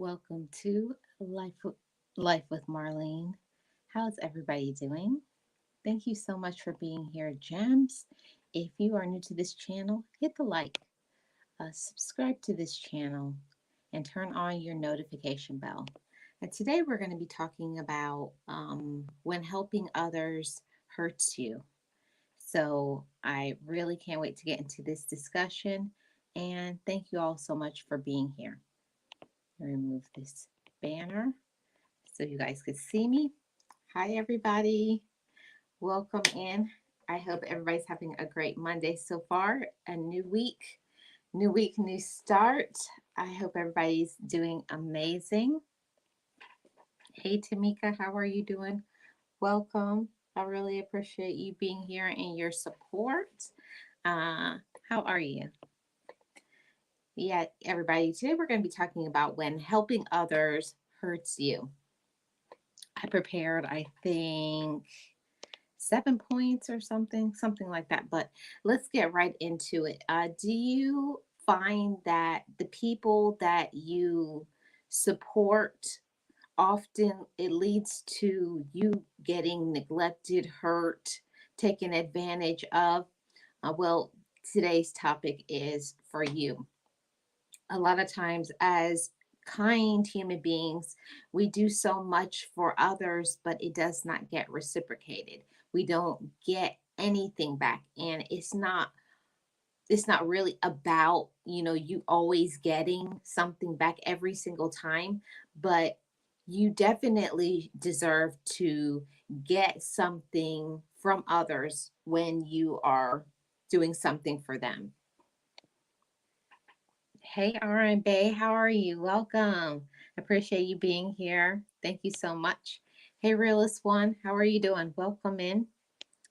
Welcome to Life with Marlene. How's everybody doing? Thank you so much for being here, Gems. If you are new to this channel, hit the like, subscribe to this channel, and turn on your notification bell. And today we're going to be talking about when helping others hurts you. So I really can't wait to get into this discussion. And thank you all so much for being here. Remove this banner so you guys could see me. Hi, everybody. Welcome in. I hope everybody's having a great Monday so far. A new week, new start. I hope everybody's doing amazing. Hey, Tamika, how are you doing? Welcome. I really appreciate you being here and your support. How are you? Yeah, everybody. Today we're going to be talking about when helping others hurts you. I prepared, I think, 7 points or something like that. But let's get right into it. Do you find that the people that you support often it leads to you getting neglected, hurt, taken advantage of? Well, today's topic is for you. A lot of times, as kind human beings, we do so much for others, but it does not get reciprocated. We don't get anything back. And it's not really about, you always getting something back every single time, but you definitely deserve to get something from others when you are doing something for them. Hey, RN Bay, how are you? Welcome. Appreciate you being here. Thank you so much. Hey, Realist One, how are you doing? Welcome in.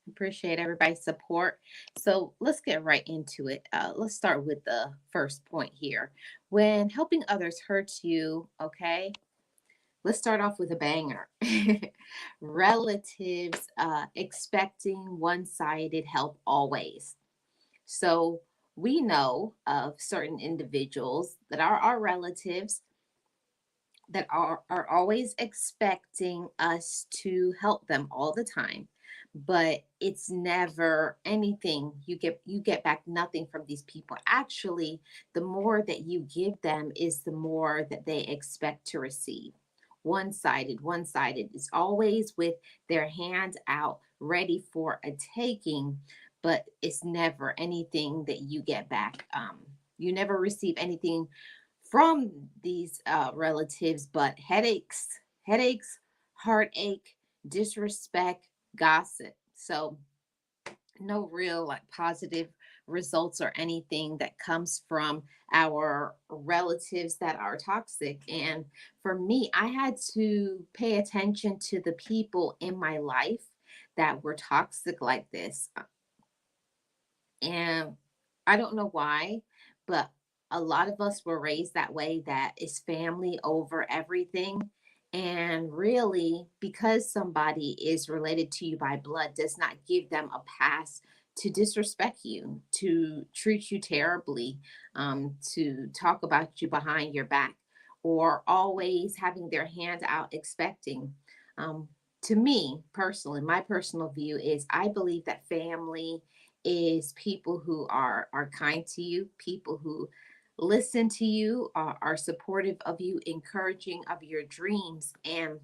Appreciate everybody's support. So let's get right into it. Let's start with the first point here. When helping others hurts you, okay, let's start off with a banger. Relatives expecting one sided help always. So we know of certain individuals that are our relatives that are always expecting us to help them all the time, but it's never anything. You get back nothing from these people. Actually, the more that you give them is the more that they expect to receive. One sided is always with their hand out ready for a taking, but it's never anything that you get back. You never receive anything from these relatives, but headaches, heartache, disrespect, gossip. So no real like positive results or anything that comes from our relatives that are toxic. And for me, I had to pay attention to the people in my life that were toxic like this. And I don't know why, but a lot of us were raised that way, that is family over everything. And really, because somebody is related to you by blood, does not give them a pass to disrespect you, to treat you terribly, to talk about you behind your back, or always having their hand out expecting. Um, to me personally, my personal view is I believe that family is people who are kind to you, people who listen to you, are supportive of you, encouraging of your dreams. And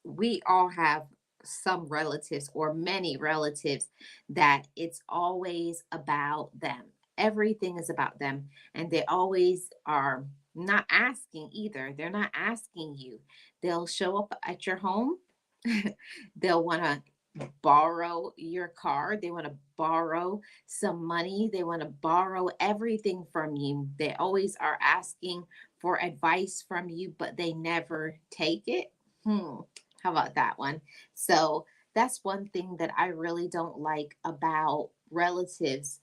we all have some relatives or many relatives that it's always about them. Everything is about them. And they always are not asking either. They're not asking you. They'll show up at your home. They'll want to borrow your car. They want to borrow some money. They want to borrow everything from you. They always are asking for advice from you, but they never take it. How about that one? So that's one thing that I really don't like about relatives.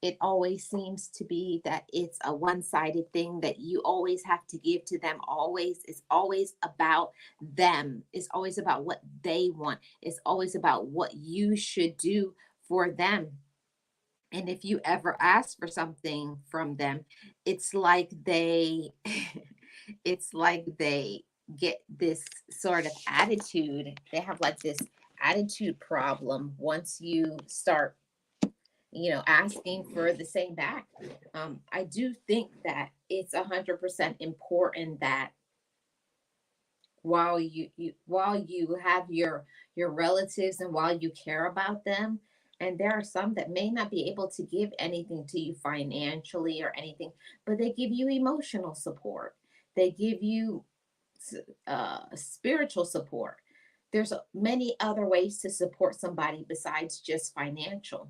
It always seems to be that it's a one-sided thing, that you always have to give to them. Always, it's always about them. It's always about what they want. It's always about what you should do for them. And if you ever ask for something from them, it's like they it's like they get this sort of attitude. They have like this attitude problem once you start, asking for the same back. I do think that it's 100% important that while you have your relatives and while you care about them, and there are some that may not be able to give anything to you financially or anything, but they give you emotional support. They give you spiritual support. There's many other ways to support somebody besides just financial.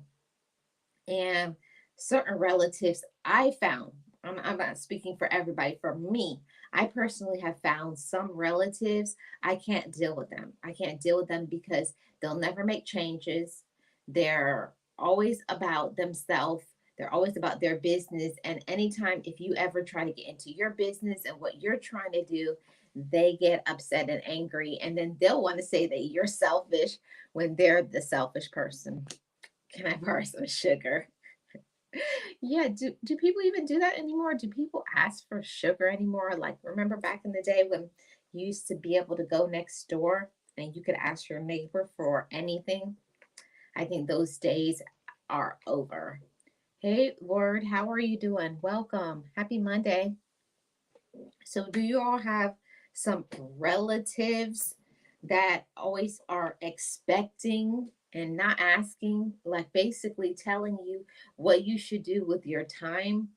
And certain relatives I found, I'm not speaking for everybody, for me, I personally have found some relatives, I can't deal with them. I can't deal with them because they'll never make changes. They're always about themselves. They're always about their business. And anytime, if you ever try to get into your business and what you're trying to do, they get upset and angry. And then they'll want to say that you're selfish when they're the selfish person. Can I borrow some sugar? Yeah, do people even do that anymore? Do people ask for sugar anymore? Like, remember back in the day when you used to be able to go next door and you could ask your neighbor for anything? I think those days are over. Hey, Word, how are you doing? Welcome. Happy Monday. So, do you all have some relatives that always are expecting and not asking, like basically telling you what you should do with your time,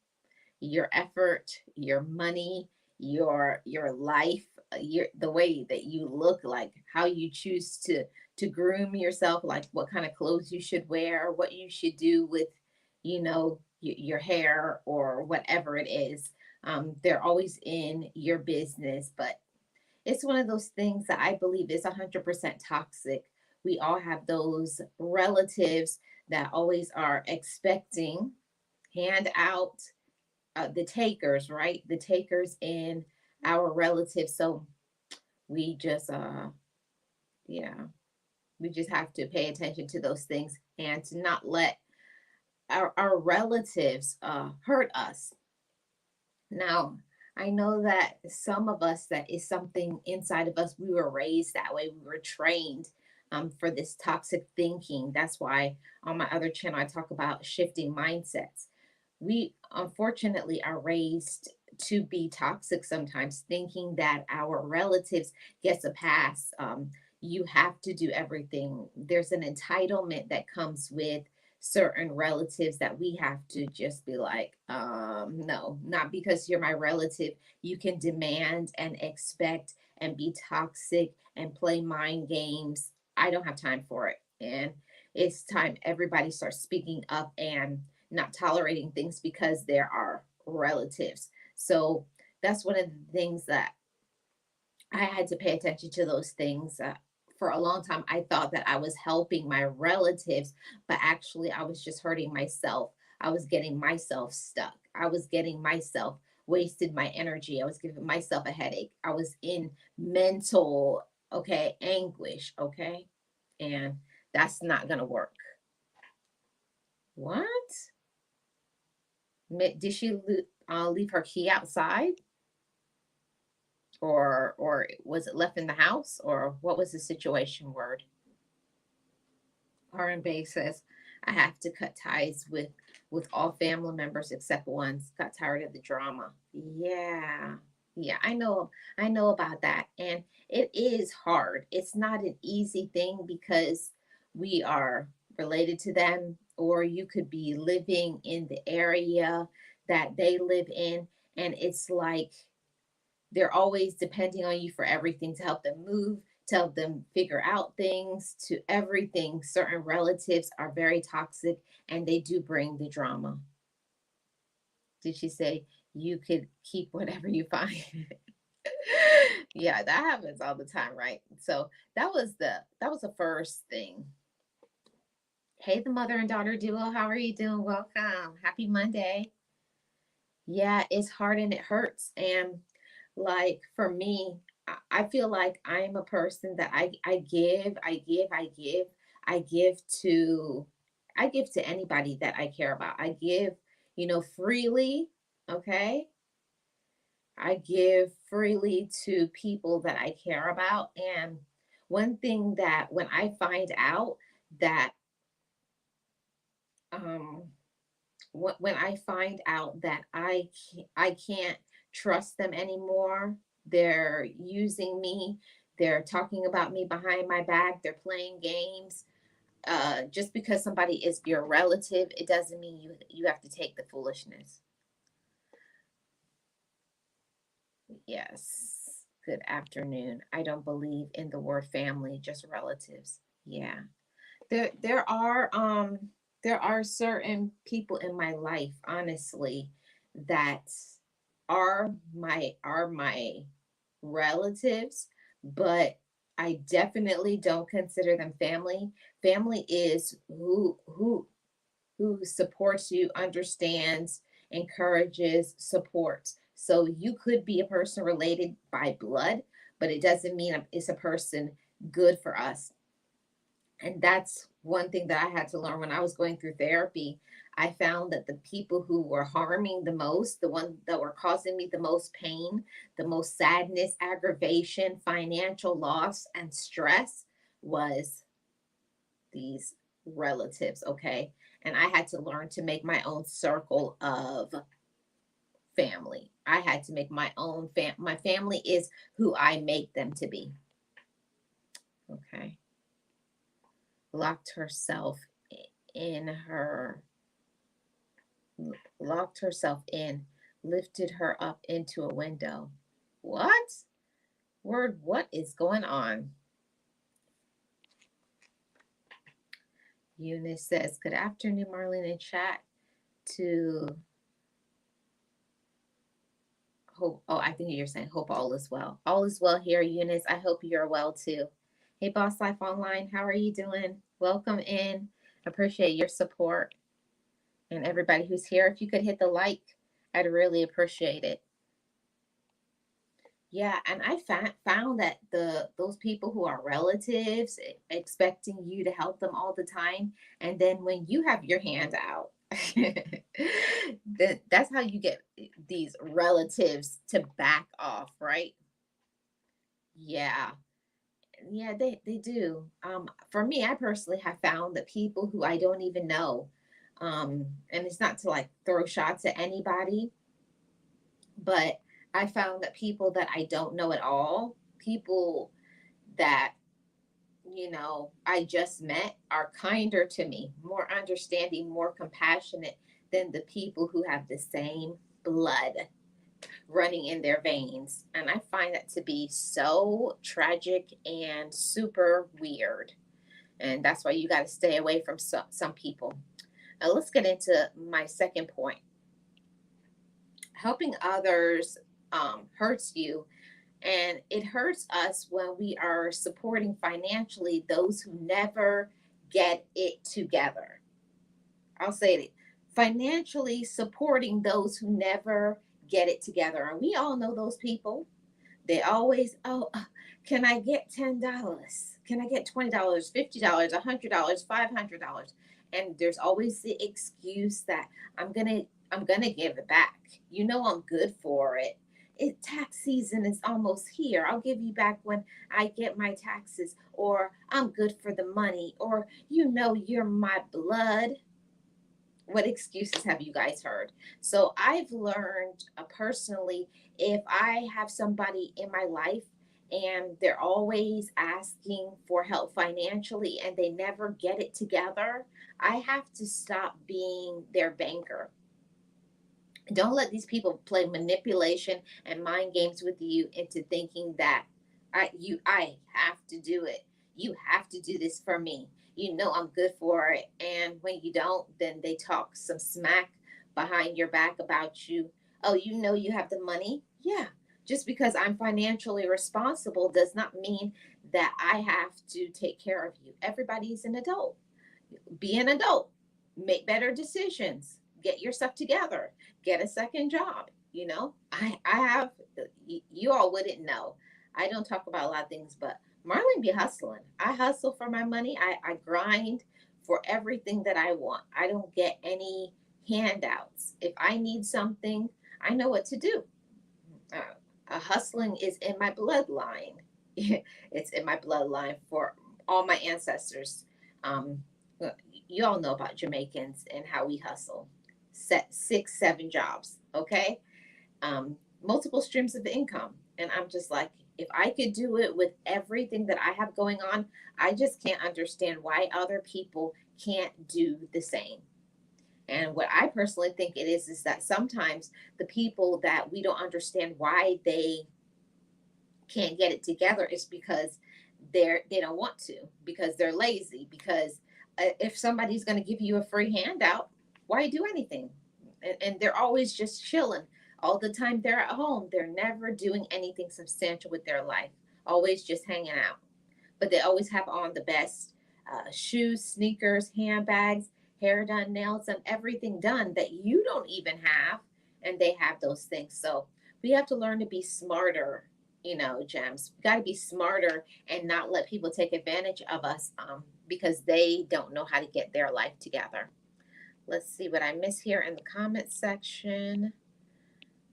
your effort, your money, your life, the way that you look, like how you choose to groom yourself, like what kind of clothes you should wear, what you should do with, your hair or whatever it is. They're always in your business, but it's one of those things that I believe is 100% toxic. We all have those relatives that always are expecting, hand out, the takers, right? The takers in our relatives. So we just, yeah, we just have to pay attention to those things and to not let our relatives hurt us. Now, I know that some of us, that is something inside of us. We were raised that way. We were trained for this toxic thinking. That's why on my other channel, I talk about shifting mindsets. We unfortunately are raised to be toxic sometimes, thinking that our relatives gets a pass. You have to do everything. There's an entitlement that comes with certain relatives that we have to just be like, no, not because you're my relative. You can demand and expect and be toxic and play mind games. I don't have time for it. And it's time everybody starts speaking up and not tolerating things because there are relatives. So that's one of the things that I had to pay attention to those things. For a long time, I thought that I was helping my relatives, but actually, I was just hurting myself. I was getting myself stuck. I was getting myself wasted my energy. I was giving myself a headache. I was in mental, okay, anguish, okay? And that's not going to work. What? Did she leave her key outside? Or was it left in the house, or what was the situation? Word. Harren Bay says, I have to cut ties with all family members except ones. Got tired of the drama. Yeah. Yeah, I know about that. And it is hard. It's not an easy thing because we are related to them, or you could be living in the area that they live in, and it's like they're always depending on you for everything, to help them move, to help them figure out things, to everything. Certain relatives are very toxic and they do bring the drama. Did she say you could keep whatever you find? Yeah, that happens all the time, right? So that was the first thing. Hey, the mother and daughter duo, how are you doing? Welcome. Happy Monday. Yeah, it's hard and it hurts. And like for me, I feel like I'm a person that I give, I give to I give to anybody that I care about. I give, freely, okay? I give freely to people that I care about. And one thing that when I find out that um when I find out that I can't trust them anymore, they're using me, they're talking about me behind my back, they're playing games. Just because somebody is your relative, it doesn't mean you have to take the foolishness. Yes. Good afternoon. I don't believe in the word family, just relatives. Yeah. There are certain people in my life, honestly, that are my relatives, but I definitely don't consider them family. Family is who supports you, understands, encourages, supports. So you could be a person related by blood, but it doesn't mean it's a person good for us. And that's one thing that I had to learn when I was going through therapy. I found that the people who were harming the most, the ones that were causing me the most pain, the most sadness, aggravation, financial loss, and stress was these relatives. Okay. And I had to learn to make my own circle of family. I had to make my own my family is who I make them to be. Okay. Locked herself in her locked herself in, lifted her up into a window. What? Word, what is going on? Eunice says, good afternoon, Marlene, in chat to hope. Oh, I think you're saying hope all is well. All is well here, Eunice. I hope you're well too. Hey, Boss Life Online, how are you doing? Welcome in. Appreciate your support. And everybody who's here, if you could hit the like, I'd really appreciate it. Yeah, and I found that those people who are relatives expecting you to help them all the time, and then when you have your hand out, that's how you get these relatives to back off, right? Yeah, yeah, they do. For me, I personally have found that people who I don't even know, and it's not to like throw shots at anybody, but I found that people that I don't know at all, people that I just met are kinder to me, more understanding, more compassionate than the people who have the same blood running in their veins. And I find that to be so tragic and super weird. And that's why you got to stay away from some people. Now, let's get into my second point. Helping others hurts you, and it hurts us when we are supporting financially those who never get it together. I'll say it, financially supporting those who never get it together. And we all know those people. They always, oh, can I get $10? Can I get $20, $50, $100, $500? And there's always the excuse that I'm gonna give it back. I'm good for it. Tax season is almost here. I'll give you back when I get my taxes, or I'm good for the money, or you're my blood. What excuses have you guys heard? So I've learned personally, if I have somebody in my life and they're always asking for help financially and they never get it together, I have to stop being their banker. Don't let these people play manipulation and mind games with you into thinking that I have to do it. You have to do this for me. I'm good for it. And when you don't, then they talk some smack behind your back about you. Oh, you have the money? Yeah. Just because I'm financially responsible does not mean that I have to take care of you. Everybody's an adult. Be an adult, make better decisions, get your stuff together, get a second job. I have, you all wouldn't know. I don't talk about a lot of things, but Marlene be hustling. I hustle for my money. I grind for everything that I want. I don't get any handouts. If I need something, I know what to do. Uh, Hustling is in my bloodline. It's in my bloodline for all my ancestors. Um, you all know about Jamaicans and how we hustle. Set 6, 7 jobs, okay? Multiple streams of income. And I'm just like, if I could do it with everything that I have going on, I just can't understand why other people can't do the same. And what I personally think it is that sometimes the people that we don't understand why they can't get it together is because they don't want to, because they're lazy, because if somebody's going to give you a free handout, why do anything? And they're always just chilling all the time. They're at home, they're never doing anything substantial with their life, always just hanging out. But they always have on the best shoes, sneakers, handbags, hair done, nails done, everything done that you don't even have, and they have those things. So we have to learn to be smarter, Gems. We got to be smarter and not let people take advantage of us because they don't know how to get their life together. Let's see what I miss here in the comment section.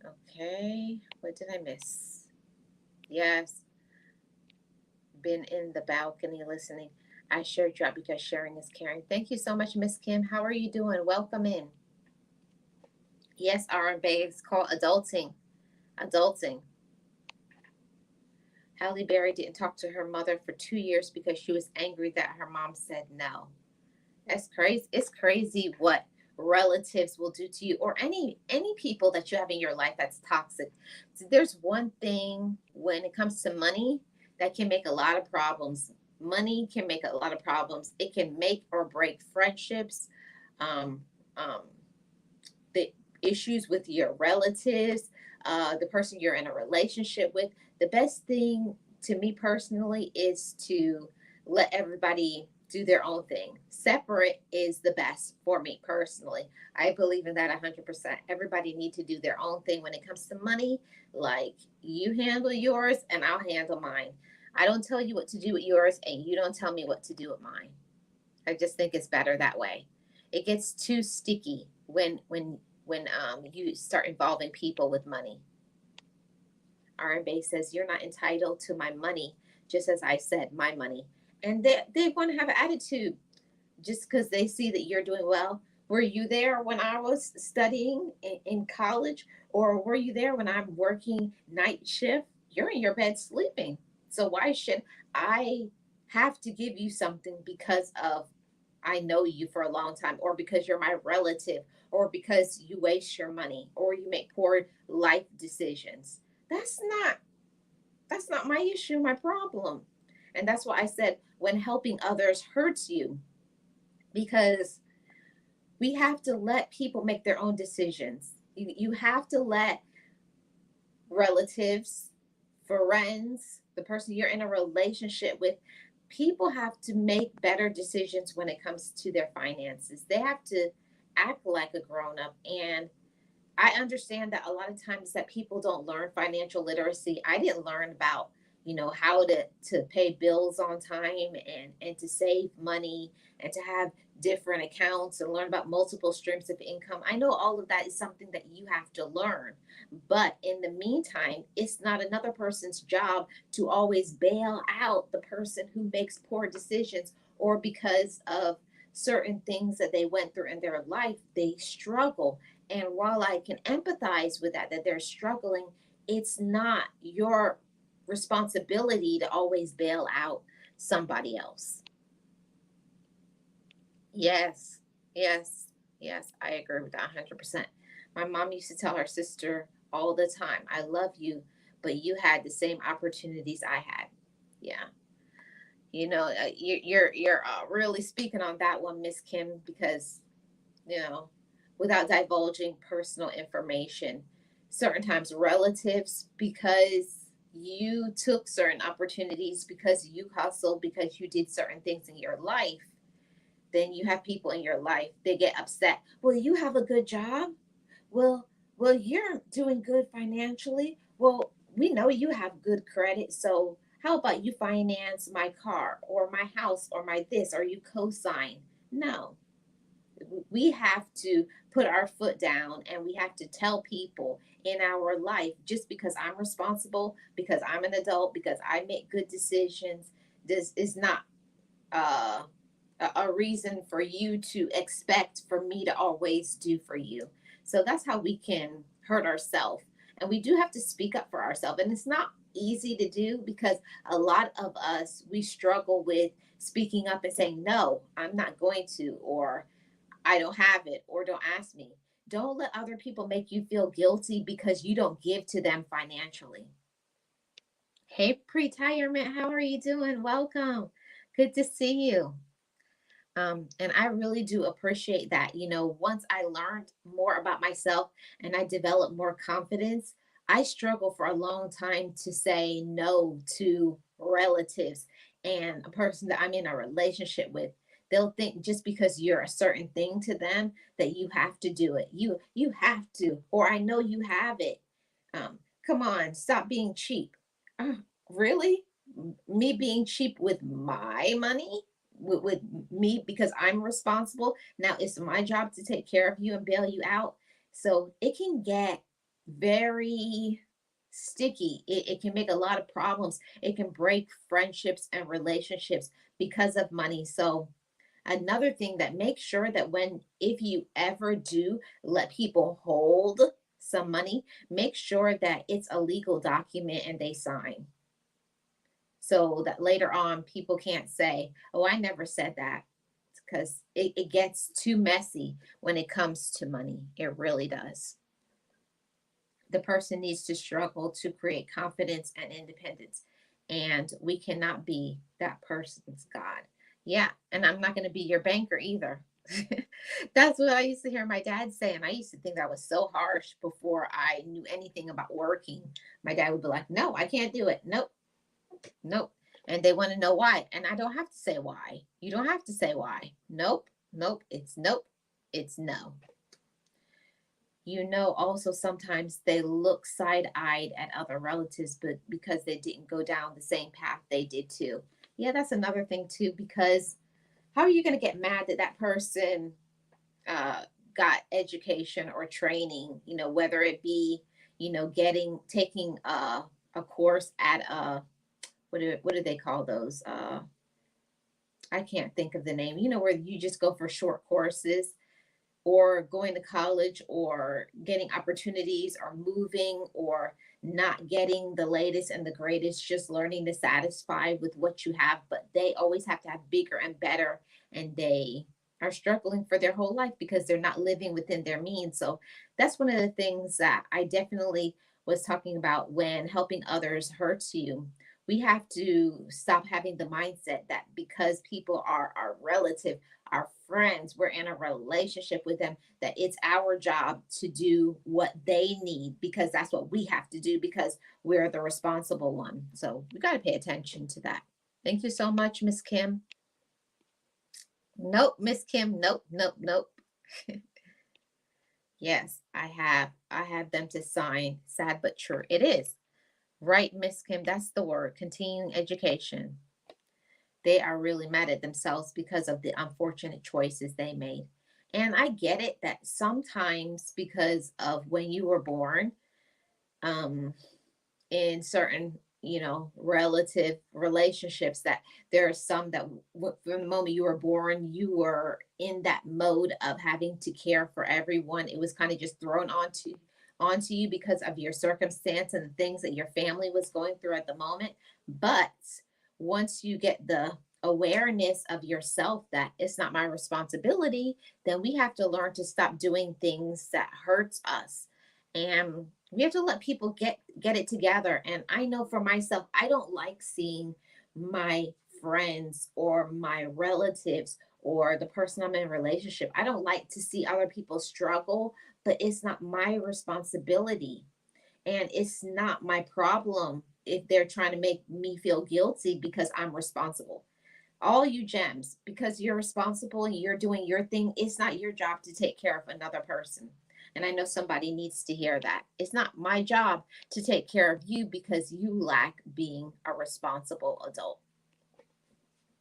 Okay, what did I miss? Yes, been in the balcony listening. I shared you out because sharing is caring. Thank you so much, Miss Kim. How are you doing? Welcome in. Yes, our babes called adulting. Adulting. Halle Berry didn't talk to her mother for 2 years because she was angry that her mom said no. That's crazy. It's crazy what relatives will do to you, or any people that you have in your life that's toxic. So there's one thing when it comes to money that can make a lot of problems. Money can make a lot of problems. It can make or break friendships. Um, um, the issues with your relatives, the person you're in a relationship with. The best thing to me personally is to let everybody do their own thing. Separate is the best for me personally. I believe in that 100%. Everybody need to do their own thing when it comes to money. Like, you handle yours and I'll handle mine. I don't tell you what to do with yours and you don't tell me what to do with mine. I just think it's better that way. It gets too sticky when you start involving people with money. R&B says, you're not entitled to my money, just as I said, my money. And they want to have an attitude just because they see that you're doing well. Were you there when I was studying in college? Or were you there when I'm working night shift? You're in your bed sleeping. So why should I have to give you something because of I know you for a long time, or because you're my relative, or because you waste your money, or you make poor life decisions? That's not that's not my issue, my problem. And that's why I said when helping others hurts you, because we have to let people make their own decisions. You have to let relatives, friends, the person you're in a relationship with, people have to make better decisions when it comes to their finances. They have to act like a grown up. And I understand that a lot of times that people don't learn financial literacy. I didn't learn about, how to pay bills on time and to save money and to have different accounts and learn about multiple streams of income. I know all of that is something that you have to learn. But in the meantime, it's not another person's job to always bail out the person who makes poor decisions, or because of certain things that they went through in their life, they struggle. And while I can empathize with that they're struggling, it's not your responsibility to always bail out somebody else. Yes, yes, yes, I agree with that 100%. My mom used to tell her sister all the time, I love you, but you had the same opportunities I had. Yeah. You're really speaking on that one, Miss Kim, because you know, without divulging personal information. Certain times, relatives, because you took certain opportunities, because you hustled, because you did certain things in your life, then you have people in your life, they get upset. Well, you have a good job. Well, you're doing good financially. Well, we know you have good credit. So how about you finance my car or my house or my this, or you co-sign? No, we have to put our foot down and we have to tell people in our life, just because I'm responsible, because I'm an adult, because I make good decisions, this is not uh, a reason for you to expect for me to always do for you. So that's how we can hurt ourselves. And we do have to speak up for ourselves. And it's not easy to do because a lot of us, we struggle with speaking up and saying, no, I'm not going to, or I don't have it, or don't ask me. Don't let other people make you feel guilty because you don't give to them financially. Hey, pre-retirement, how are you doing? Welcome. Good to see you. And I really do appreciate that. Once I learned more about myself and I developed more confidence, I struggled for a long time to say no to relatives and a person that I'm in a relationship with. They'll think just because you're a certain thing to them that you have to do it. You have to, or I know you have it. Come on, stop being cheap. Uh, really? Me being cheap with my money? With me because I'm responsible. Now it's my job to take care of you and bail you out. So it can get very sticky. It can make a lot of problems. It can break friendships and relationships because of money. So another thing that make sure that when if you ever do let people hold some money, make sure that it's a legal document and they sign so that later on people can't say, oh, I never said that, because it gets too messy when it comes to money. It really does. The person needs to struggle to create confidence and independence. And we cannot be that person's God. Yeah. And I'm not going to be your banker either. That's what I used to hear my dad say. And I used to think that was so harsh before I knew anything about working. My dad would be like, no, I can't do it. Nope. Nope. And they want to know why. And I don't have to say why. You don't have to say why. Nope. Nope. It's nope. It's no. Also sometimes they look side eyed at other relatives, but because they didn't go down the same path they did too. Yeah, that's another thing too, because how are you going to get mad that that person uh, got education or training, whether it be, taking a course at what do they call those? I can't think of the name. Where you just go for short courses, or going to college, or getting opportunities, or moving, or not getting the latest and the greatest, just learning to satisfy with what you have. But they always have to have bigger and better, and they are struggling for their whole life because they're not living within their means. So that's one of the things that I definitely was talking about when helping others hurts you. We have to stop having the mindset that because people are our relative, our friends, we're in a relationship with them, that it's our job to do what they need because that's what we have to do because we're the responsible one. So we got to pay attention to that. Thank you so much, Miss Kim. Nope, Miss Kim. Nope, nope, nope. Yes, I have them to sign. Sad but true. It is. Right, Miss Kim. That's the word. Continuing education. They are really mad at themselves because of the unfortunate choices they made. And I get it that sometimes because of when you were born, um, in certain, relative relationships, that there are some that from the moment you were born, you were in that mode of having to care for everyone. It was kind of just thrown onto you because of your circumstance and the things that your family was going through at the moment. But once you get the awareness of yourself that it's not my responsibility, then we have to learn to stop doing things that hurts us. And we have to let people get it together. And I know for myself, I don't like seeing my friends or my relatives or the person I'm in a relationship. I don't like to see other people struggle, but it's not my responsibility. And it's not my problem if they're trying to make me feel guilty because I'm responsible. All you gems, because you're responsible and you're doing your thing, it's not your job to take care of another person. And I know somebody needs to hear that. It's not my job to take care of you because you lack being a responsible adult.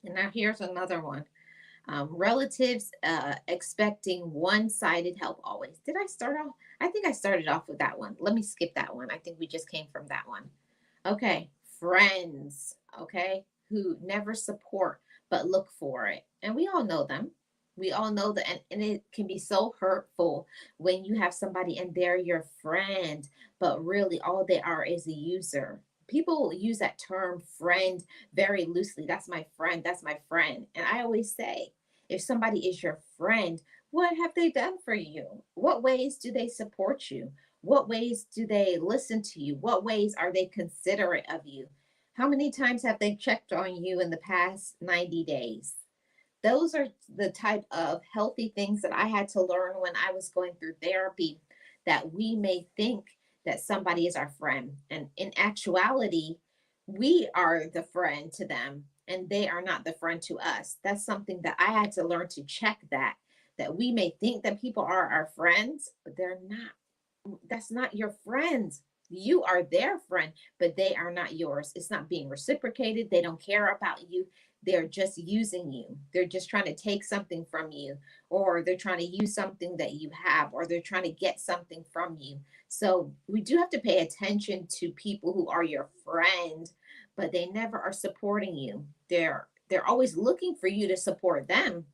And now here's another one. Relatives expecting one-sided help always. Did I start off? I think I started off with that one. Let me skip that one. I think we just came from that one. Okay, friends, okay, who never support but look for it. And we all know them. We all know that, and it can be so hurtful when you have somebody and they're your friend, but really all they are is a user. People use that term friend very loosely. That's my friend. That's my friend. And I always say, if somebody is your friend, what have they done for you? What ways do they support you? What ways do they listen to you? What ways are they considerate of you? How many times have they checked on you in the past 90 days? Those are the type of healthy things that I had to learn when I was going through therapy, that we may think that somebody is our friend. And in actuality, we are the friend to them and they are not the friend to us. That's something that I had to learn to check, that we may think that people are our friends, but they're not. That's not your friends. You are their friend, but they are not yours. It's not being reciprocated. They don't care about you. They're just using you. They're just trying to take something from you, or they're trying to use something that you have, or they're trying to get something from you. So we do have to pay attention to people who are your friend, but they never are supporting you. They're always looking for you to support them.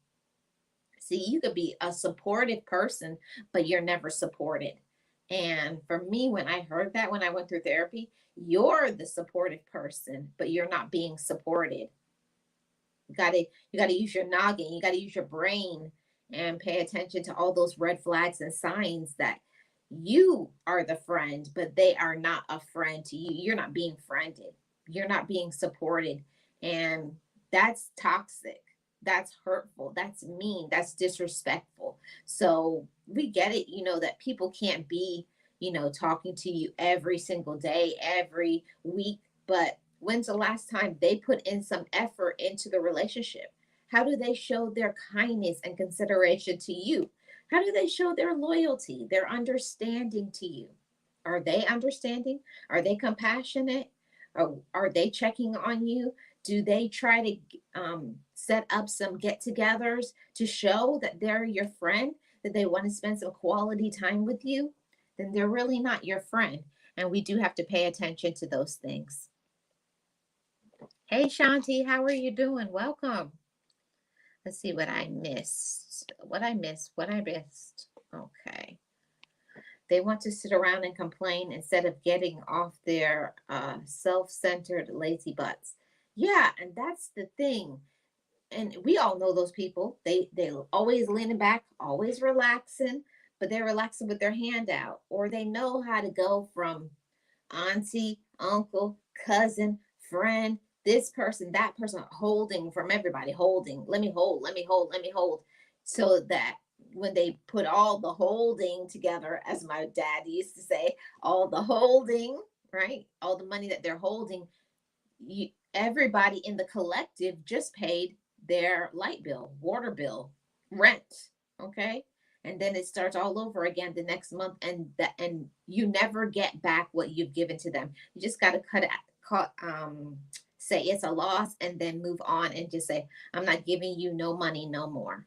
See, you could be a supportive person, but you're never supported. And for me, when I heard that, when I went through therapy, you're the supportive person, but you're not being supported. You gotta use your noggin, you gotta use your brain and pay attention to all those red flags and signs that you are the friend, but they are not a friend to you. You're not being friended. You're not being supported. And that's toxic. That's hurtful. That's mean. That's disrespectful. So we get it, that people can't be, talking to you every single day, every week, but when's the last time they put in some effort into the relationship? How do they show their kindness and consideration to you? How do they show their loyalty, their understanding to you? Are they understanding? Are they compassionate? Are they checking on you? Do they try to set up some get togethers to show that they're your friend, that they want to spend some quality time with you? Then they're really not your friend. And we do have to pay attention to those things. Hey, Shanti, how are you doing? Welcome. Let's see what I missed. What I missed. Okay. They want to sit around and complain instead of getting off their self-centered lazy butts. Yeah, and that's the thing. And we all know those people. They always leaning back, always relaxing, but they're relaxing with their hand out, or they know how to go from auntie, uncle, cousin, friend, this person, that person, holding from everybody, holding, let me hold, let me hold, let me hold. So that when they put all the holding together, as my dad used to say, all the holding, right? All the money that they're holding, everybody in the collective just paid their light bill, water bill, rent. Okay. And then it starts all over again the next month, and you never get back what you've given to them. You just got to say it's a loss, and then move on and just say, I'm not giving you no money no more.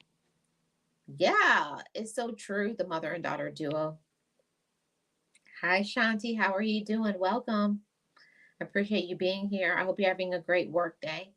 Yeah, it's so true. The mother and daughter duo. Hi, Shanti. How are you doing? Welcome. I appreciate you being here. I hope you're having a great work day.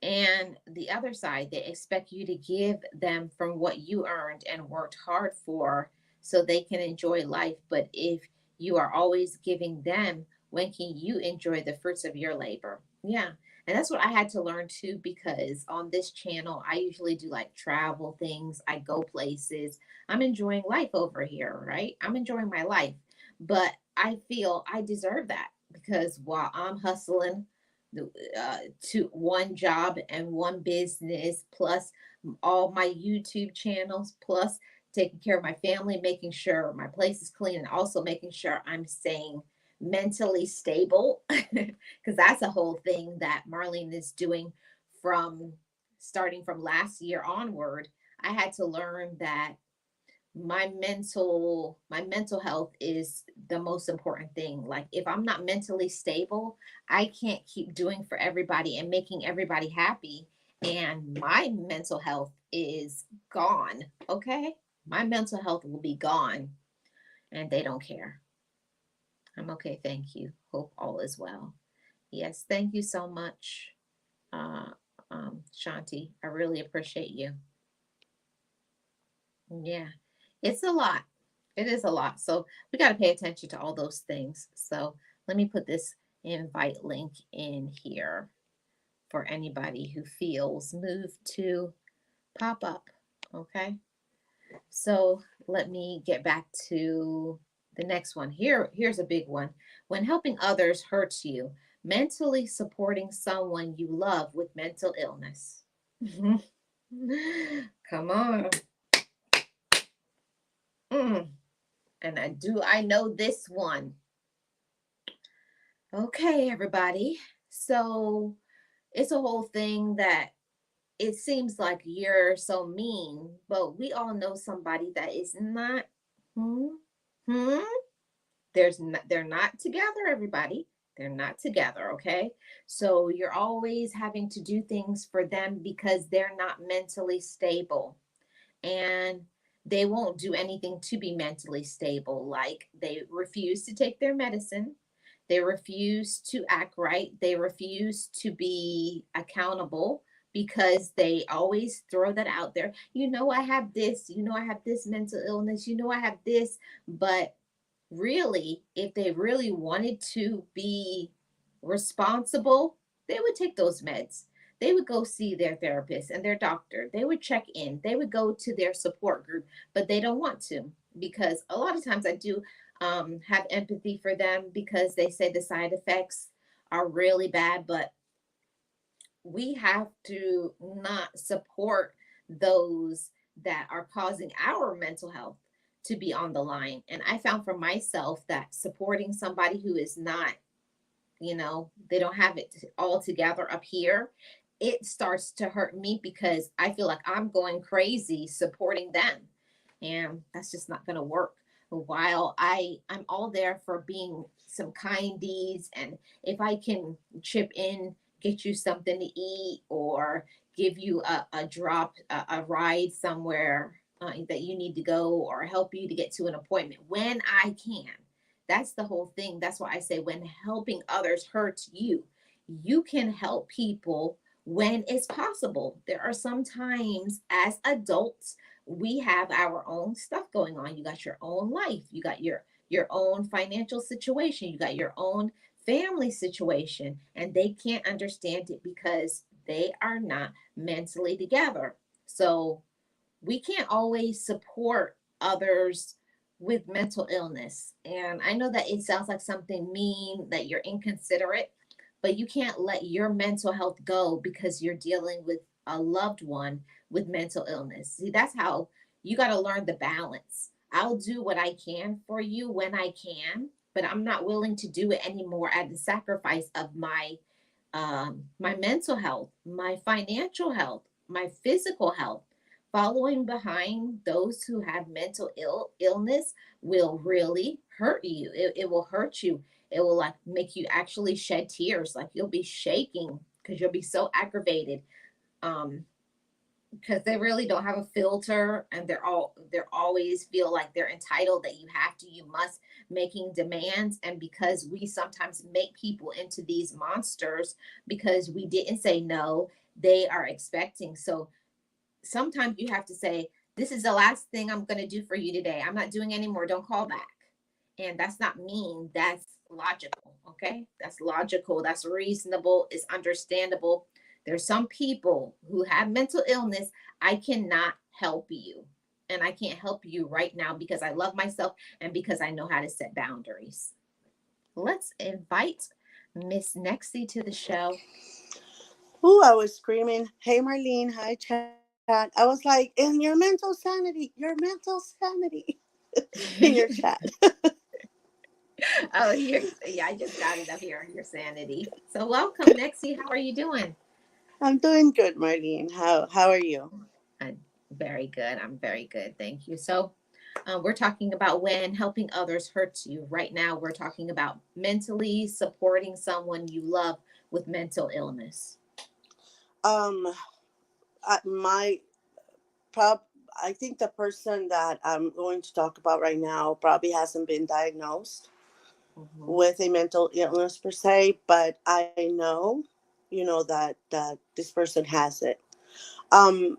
And the other side, they expect you to give them from what you earned and worked hard for so they can enjoy life. But if you are always giving them, when can you enjoy the fruits of your labor? Yeah. And that's what I had to learn too, because on this channel, I usually do like travel things. I go places. I'm enjoying life over here, right? I'm enjoying my life. But I feel I deserve that, because while I'm hustling, to one job and one business, plus all my YouTube channels, plus taking care of my family, making sure my place is clean, and also making sure I'm staying mentally stable, because that's a whole thing that Marlene is doing from starting from last year onward. I had to learn that my mental health is the most important thing. Like, if I'm not mentally stable, I can't keep doing for everybody and making everybody happy and my mental health is gone. Okay. My mental health will be gone, and they don't care. I'm okay. Thank you. Hope all is well. Yes. Thank you so much, uh, Shanti. I really appreciate you. Yeah. It's a lot. It is a lot. So we got to pay attention to all those things. So let me put this invite link in here for anybody who feels moved to pop up. Okay. So let me get back to the next one. Here's a big one. When helping others hurts you, mentally supporting someone you love with mental illness. Come on. Mm. And I know this one. Okay, everybody. So it's a whole thing that it seems like you're so mean, but we all know somebody that is not. Hmm? Hmm? They're not together, everybody. They're not together, okay? So you're always having to do things for them because they're not mentally stable. And they won't do anything to be mentally stable. Like they refuse to take their medicine, they refuse to act right, they refuse to be accountable because they always throw that out there. I have this, I have this mental illness, I have this. But really, if they really wanted to be responsible, they would take those meds. They would go see their therapist and their doctor. They would check in. They would go to their support group, but they don't want to, because a lot of times I do have empathy for them because they say the side effects are really bad. But we have to not support those that are causing our mental health to be on the line. And I found for myself that supporting somebody who is not, they don't have it all together up here, it starts to hurt me because I feel like I'm going crazy supporting them. And that's just not going to work. While I'm all there for being some kind deeds, and if I can chip in, get you something to eat, or give you a drop, a ride somewhere that you need to go, or help you to get to an appointment when I can. That's the whole thing. That's why I say when helping others hurts you, you can help people when it's possible. There are some times as adults we have our own stuff going on. You got your own life, you got your own financial situation, you got your own family situation, and they can't understand it because they are not mentally together. So we can't always support others with mental illness. And I know that it sounds like something mean, that you're inconsiderate, but you can't let your mental health go because you're dealing with a loved one with mental illness. See, that's how you got to learn the balance. I'll do what I can for you when I can, but I'm not willing to do it anymore at the sacrifice of my mental health, my financial health, my physical health. Following behind those who have mental illness will really hurt you. It will hurt you. It will like make you actually shed tears. Like you'll be shaking because you'll be so aggravated. Um, because they really don't have a filter, and they're always feel like they're entitled, that you have to, you must, making demands. And because we sometimes make people into these monsters because we didn't say no, they are expecting. So sometimes you have to say, this is the last thing I'm going to do for you today. I'm not doing anymore. Don't call back. And that's not mean. That's logical. Okay. That's logical. That's reasonable. It's understandable. There's some people who have mental illness. I cannot help you. And I can't help you right now because I love myself and because I know how to set boundaries. Let's invite Miss Nexie to the show. Ooh, I was screaming, "Hey, Marlene, hi, chat." I was like, "In your mental sanity in your chat." Oh, yeah, I just got it up here. Your sanity. So welcome, Nexie. How are you doing? I'm doing good, Marlene. How are you? I'm very good. I'm very good. Thank you. So, we're talking about when helping others hurts you. Right now, we're talking about mentally supporting someone you love with mental illness. Um, my prob I think the person that I'm going to talk about right now probably hasn't been diagnosed Mm-hmm. with a mental illness per se, but I know, that this person has it. Um,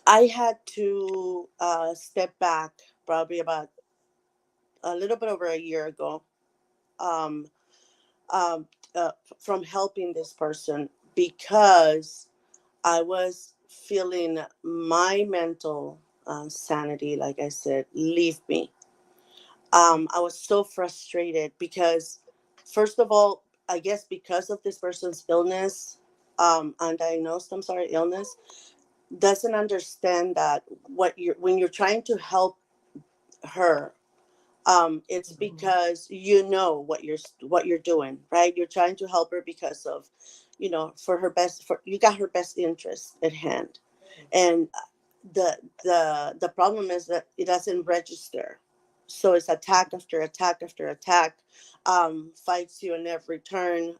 I had to step back probably about a little bit over a year ago, um, um, from helping this person because I was feeling my mental sanity, like I said, leave me. I was so frustrated because, first of all, I guess because of this person's illness, undiagnosed, I'm sorry, illness, doesn't understand that when you're trying to help her, it's Mm-hmm. because you know what you're doing, right? You're trying to help her because of, for her best, for you got her best interest at hand, and the problem is that it doesn't register, so it's attack after attack after attack, fights you in every turn.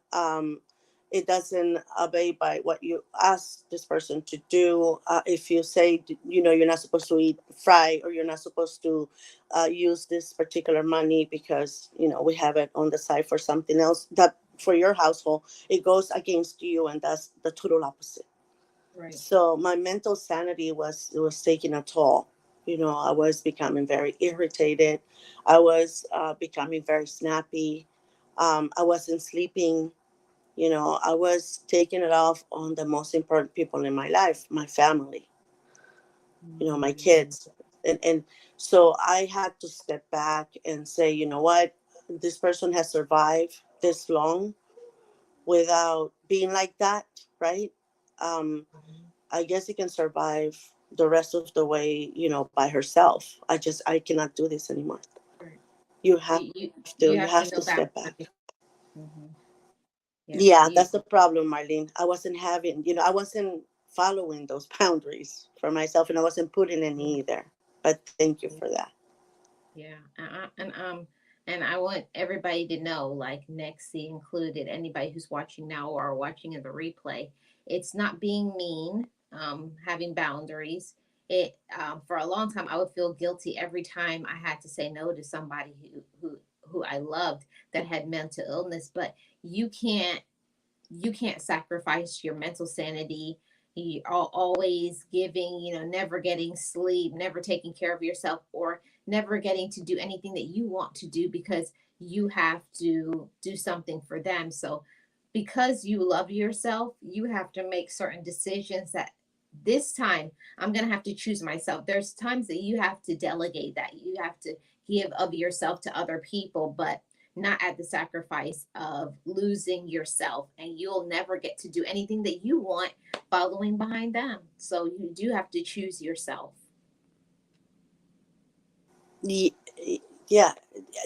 It doesn't obey by what you ask this person to do. If you say, you're not supposed to eat fry, or you're not supposed to use this particular money because we have it on the side for something else that for your household, it goes against you, and that's the total opposite. Right. So my mental sanity was taking a toll. I was becoming very irritated. I was becoming very snappy. I wasn't sleeping. I was taking it off on the most important people in my life, my family, my Mm-hmm. kids. And so I had to step back and say, you know what, this person has survived this long without being like that, right? Um, I guess he can survive the rest of the way, by herself. I cannot do this anymore. Right. You have You you you you have have to to know step back. boundaries. Mm-hmm. Yeah. Yeah, You. that's the problem, Marlene. I wasn't following those boundaries for myself, and I wasn't putting any either. But thank you for that. Yeah, and I want everybody to know, like Nexie included, anybody who's watching now or watching in the replay, it's not being mean. Having boundaries. It For a long time, I would feel guilty every time I had to say no to somebody who I loved that had mental illness. But you can't you can't sacrifice your mental sanity. You are always giving, never getting sleep, never taking care of yourself, or never getting to do anything that you want to do because you have to do something for them. So, because you love yourself, you have to make certain decisions that this time I'm going to have to choose myself. There's times that you have to delegate, that you have to give of yourself to other people, but not at the sacrifice of losing yourself. And you'll never get to do anything that you want following behind them. So you do have to choose yourself. Ye- Yeah,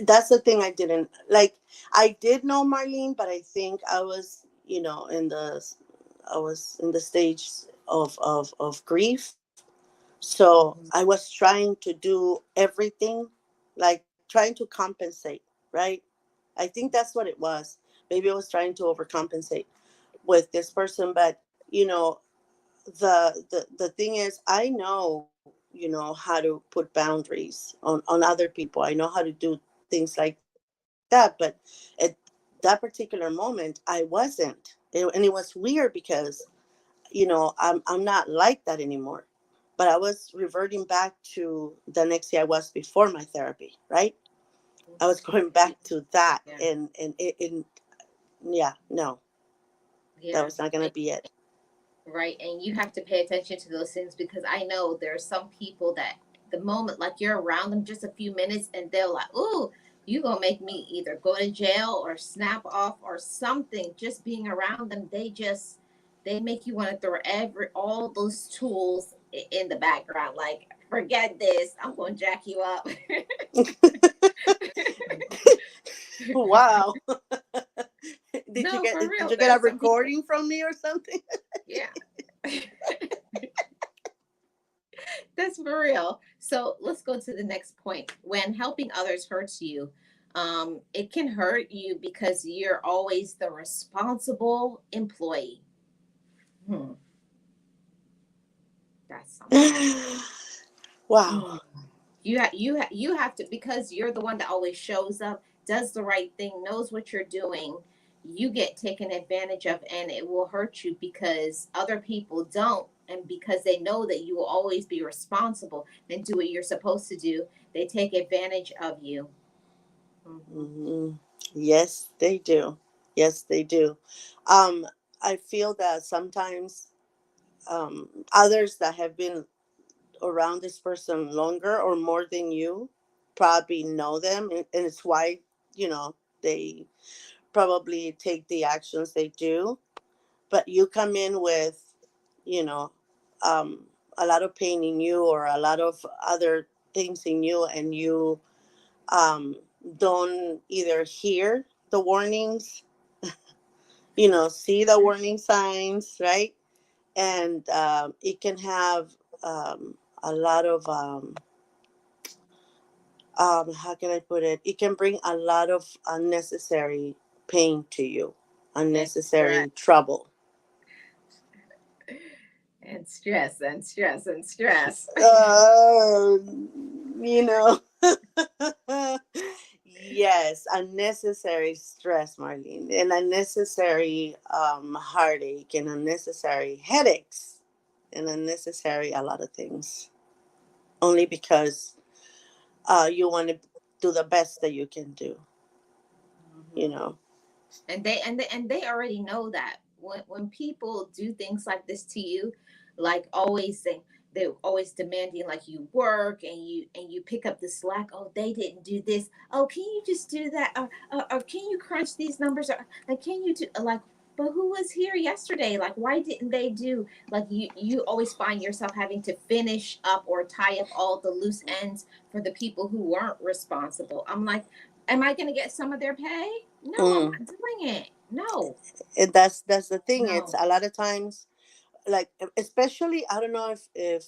that's the thing I didn't like. I did know Marlene, but I think I was in the stage of grief. So I was trying to do everything, like trying to compensate, right? I think that's what it was. Maybe I was trying to overcompensate with this person, but the thing is, I know, how to put boundaries on other people. I know how to do things like that, but at that particular moment I wasn't. And it was weird because I'm not like that anymore. But I was reverting back to the next year I was before my therapy, right? I was going back to that, Yeah. and yeah, no, that Yeah. was not going to be it. Right. And you have to pay attention to those things, because I know there are some people that the moment, like, you're around them just a few minutes and they're like, ooh, you gonna make me either go to jail or snap off or something. Just being around them, they make you want to throw all those tools in the background. Like, forget this, I'm gonna jack you up. Wow. did you No, get for did real. you There get are a some people. recording from me or something? Yeah. That's for real. So let's go to the next point. When helping others hurts you, it can hurt you because you're always the responsible employee. Hmm. That's something. Wow. Mm. You have to, because you're the one that always shows up, does the right thing, knows what you're doing. You get taken advantage of, and it will hurt you because other people don't, and because they know that you will always be responsible and do what you're supposed to do, they take advantage of you. Hmm. Hmm. Yes, they do. Yes, they do. Um, I feel that sometimes others that have been around this person longer or more than you probably know them, and it's why, you know, they probably take the actions they do. But you come in with, you know, um, a lot of pain in you or a lot of other things in you, and you um, don't either hear the warnings, see the warning signs, right? And it can have a lot of how can I put it? It can bring a lot of unnecessary pain to you, And stress unnecessary trouble. and stress and stress and stress. Uh, you know, yes, unnecessary stress, Marlene, and unnecessary heartache, and unnecessary headaches, and unnecessary a lot of things. Only because you want to do the best that you can do, you Hmm. know. And they already know that when people do things like this to you, like always saying, they're always demanding, like, you work and you pick up the slack. Oh, they didn't do this. Oh, can you just do that? Or can you crunch these numbers? Or like, can you do, like, but who was here yesterday? Like, why didn't they do? Like, you always find yourself having to finish up or tie up all the loose ends for the people who weren't responsible. I'm like, am I going to get some of their pay? No, I'm Mm. not doing it. No, And that's the thing. It's no. a lot of times, like, especially, I don't know if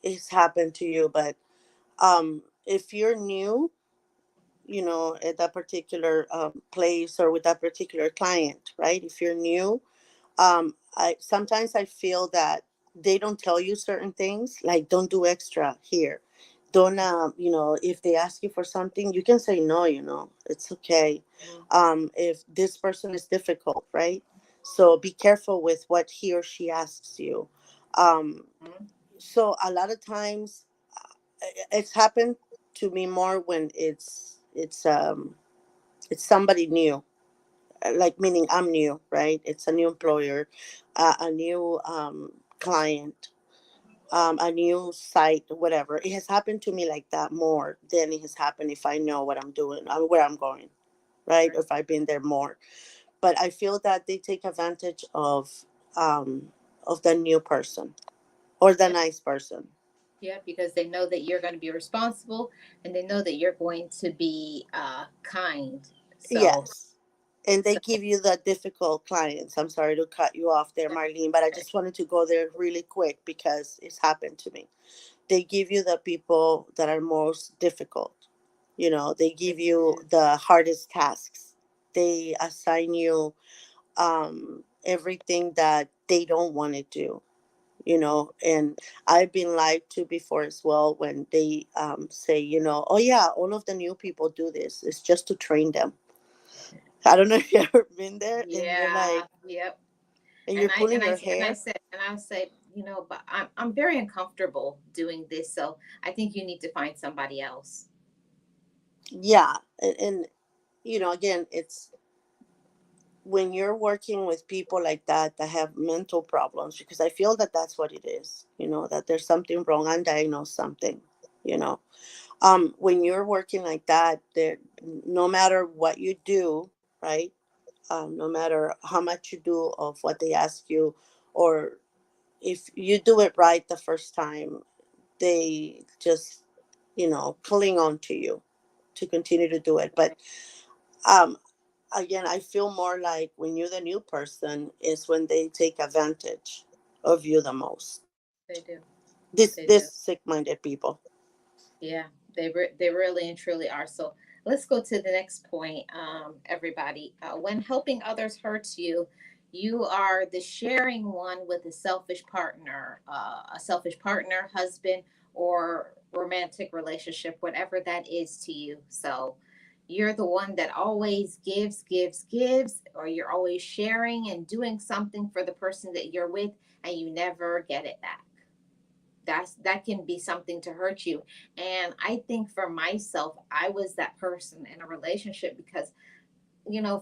it's happened to you, but if you're new, at that particular place or with that particular client, right? If you're new, I sometimes I feel that they don't tell you certain things, like don't do extra here, don't if they ask you for something, you can say no, it's okay. Mm-hmm. If this person is difficult, right? So be careful with what he or she asks you. um so a lot of times it's happened to me more when it's somebody new, like, meaning I'm new, right? It's a new employer, a new client, a new site, whatever. It has happened to me like that more than it has happened if I know what I'm doing, where I'm going, right? Right. If I've been there more. But I feel that they take advantage of the new person or the Yep. nice person. Yeah, because they know that you're going to be responsible, and they know that you're going to be kind. So, Yes. And they so give you the difficult clients. I'm sorry to cut you off there, Marlene, but I just wanted to go there really quick because it's happened to me. They give you the people that are most difficult. They give they you do. the hardest tasks. They assign you everything that they don't want to do. And I've been lied to before as well when they say, oh yeah, all of the new people do this. It's just to train them. I don't know if you've ever been there, and you're Yeah. like, Yep. and And you're I pulling and I your and I hair. said and I say, but I'm very uncomfortable doing this. So I think you need to find somebody else. Yeah, and again, it's when you're working with people like that have mental problems, because I feel that that's what it is. That there's something wrong, undiagnosed something. You know, when you're working like that, there, no matter what you do, right? No matter how much you do of what they ask you, or if you do it right the first time, they just cling on to you to continue to do it. But um again, I feel more like when you're the new person is when they take advantage of you the most. They do. This They do. sick-minded people. Yeah, they really and truly are. So let's go to the next point, everybody. When helping others hurts you, You are the sharing one with a selfish partner, husband, or romantic relationship, whatever that is to you. So you're the one that always gives, or you're always sharing and doing something for the person that you're with, and you never get it back. That can be something to hurt you. And I think for myself, I was that person in a relationship because,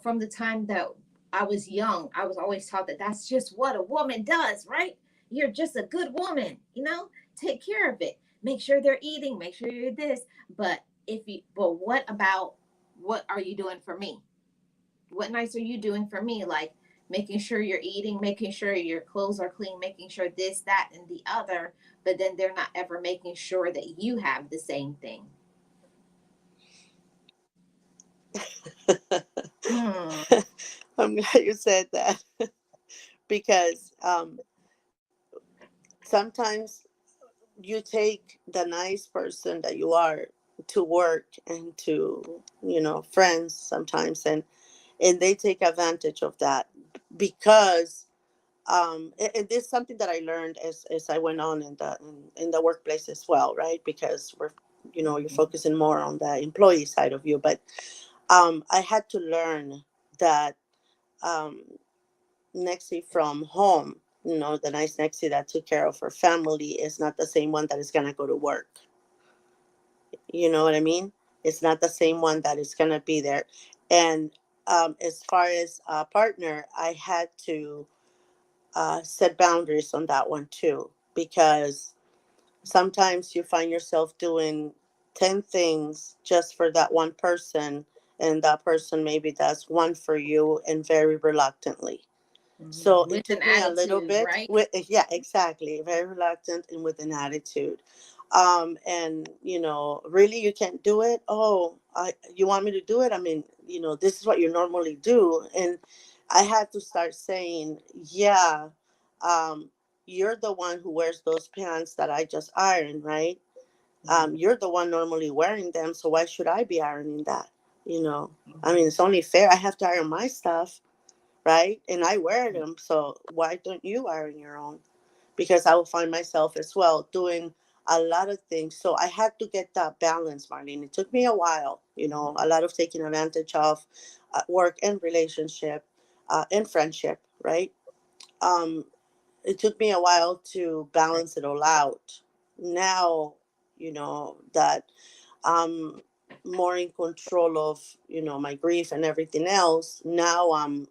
from the time that I was young, I was always taught that that's just what a woman does, right? You're just a good woman, take care of it. Make sure they're eating, make sure you're this. But what about, what are you doing for me? What nights are you doing for me? Like making sure you're eating, making sure your clothes are clean, making sure this, that, and the other. But then they're not ever making sure that you have the same thing. Hmm. I'm glad you said that because sometimes you take the nice person that you are to work and to friends sometimes, and they take advantage of that because and this is something that I learned as I went on in the workplace as well, right? Because you're focusing more on the employee side of you, but I had to learn that um, Nexie from home, the nice Nexie that took care of her family is not the same one that is going to go to work. You know what I mean? It's not the same one that is going to be there. And as far as a partner, I had to set boundaries on that one too, because sometimes you find yourself doing 10 things just for that one person, and that person maybe does one for you and very reluctantly. So it With an took me a little attitude, bit right? with, yeah, exactly, very reluctant and with an attitude. And really you can't do it. Oh, you want me to do it? I mean, this is what you normally do. And I had to start saying, yeah, um, you're the one who wears those pants that I just ironed, right? Mhm. You're the one normally wearing them, so why should I be ironing that? you know I mean, Mhm. it's only fair. I have to iron my stuff, right? And I wear them. So why don't you iron your own? Because I will find myself as well doing a lot of things. So I had to get that balance, Marlene. It took me a while, a lot of taking advantage of work and relationship and friendship, right? Um, it took me a while to Right. balance it all out. Now, that I'm more in control of my grief and everything else. Now I'm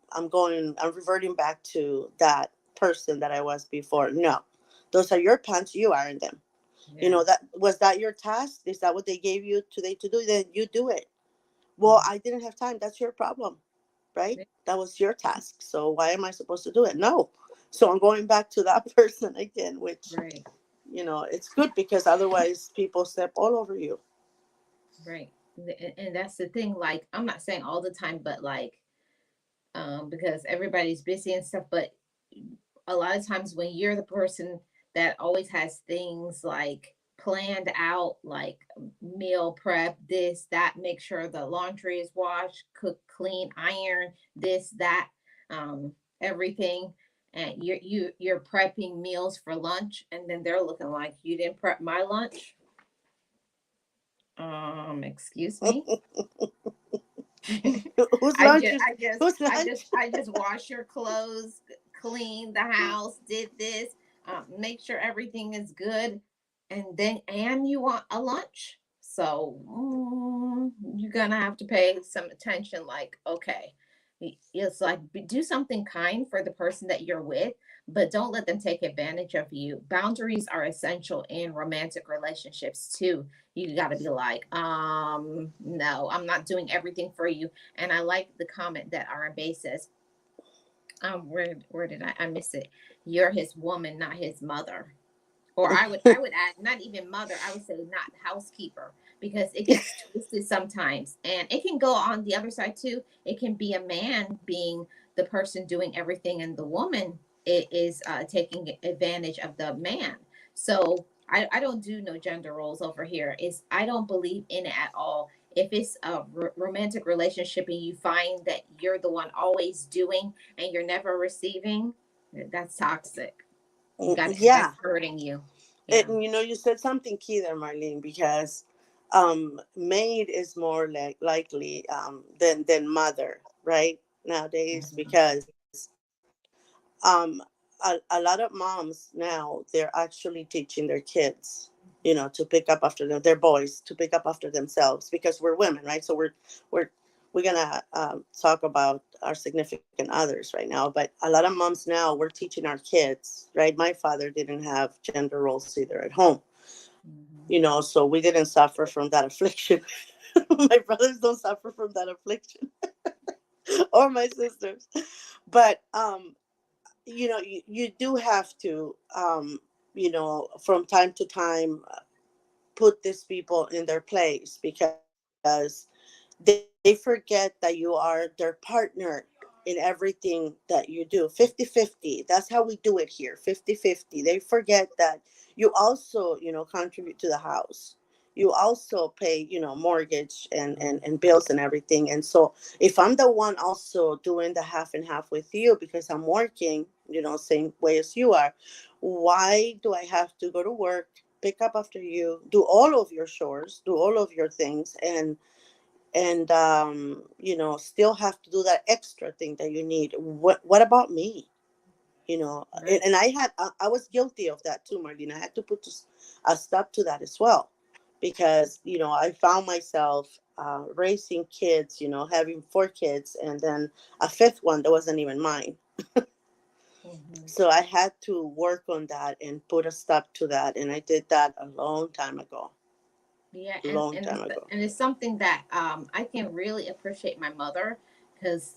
reverting back to that person that I was before. No, those are your pants. You iron them. Yeah. That your task? Is that what they gave you today to do? Then you do it. Well, Mhm. I didn't have time. That's your problem, right? Yeah. That was your task. So why am I supposed to do it? No. So I'm going back to that person again, which Right. it's good because otherwise people step all over you. Right. And that's the thing. Like, I'm not saying all the time, but like, because everybody's busy and stuff, but a lot of times when you're the person that always has things like planned out, like meal prep, this, that, make sure the laundry is washed, cook, clean, iron, this, that, um, everything. And you're prepping meals for lunch, and then they're looking like, you didn't prep my lunch. Excuse me. Whose I lunch just, is I just, whose I just, lunch? I just wash your clothes, clean the house, did this, make sure everything is good, and you want a lunch. So you're gonna have to pay some attention. Like, okay, it's like do something kind for the person that you're with, but don't let them take advantage of you. Boundaries are essential in romantic relationships too. You got to be like, no, I'm not doing everything for you. And I like the comment that RB says, where did I miss it? You're his woman, not his mother. Or I would add, not even mother. I would say not housekeeper, because it gets twisted sometimes, and it can go on the other side too. It can be a man being the person doing everything, and the woman is taking advantage of the man. So I don't do no gender roles over here. Is I don't believe in it at all. If it's a romantic relationship and you find that you're the one always doing and you're never receiving, that's toxic. You got Yeah. that's hurting you. Yeah. And you said something key there, Marlene, because maid is more likely than mother, right? Nowadays, Mhm. because a lot of moms now, they're actually teaching their kids, to pick up after them, their boys, to pick up after themselves, because we're women, right? So we're we're gonna talk about our significant others right now, but a lot of moms now, we're teaching our kids, right? My father didn't have gender roles either at home, Mhm. so we didn't suffer from that affliction. My brothers don't suffer from that affliction, or my sisters. But you do have to, from time to time, put these people in their place, because they forget that you are their partner in everything that you do. 50-50. That's how we do it here. 50-50. They forget that you also, contribute to the house. You also pay, mortgage and bills and everything. And so if I'm the one also doing the half and half with you because I'm working, same way as you are, why do I have to go to work, pick up after you, do all of your chores, do all of your things, and still have to do that extra thing that you need? What about me? Right. And I was guilty of that too, Marlene. I had to put a stop to that as well, because I found myself raising kids, having 4 kids, and then a fifth one that wasn't even mine. Mhm. So I had to work on that and put a stop to that, and I did that a long time ago. Yeah, Long time ago. and it's something that I can really appreciate my mother, because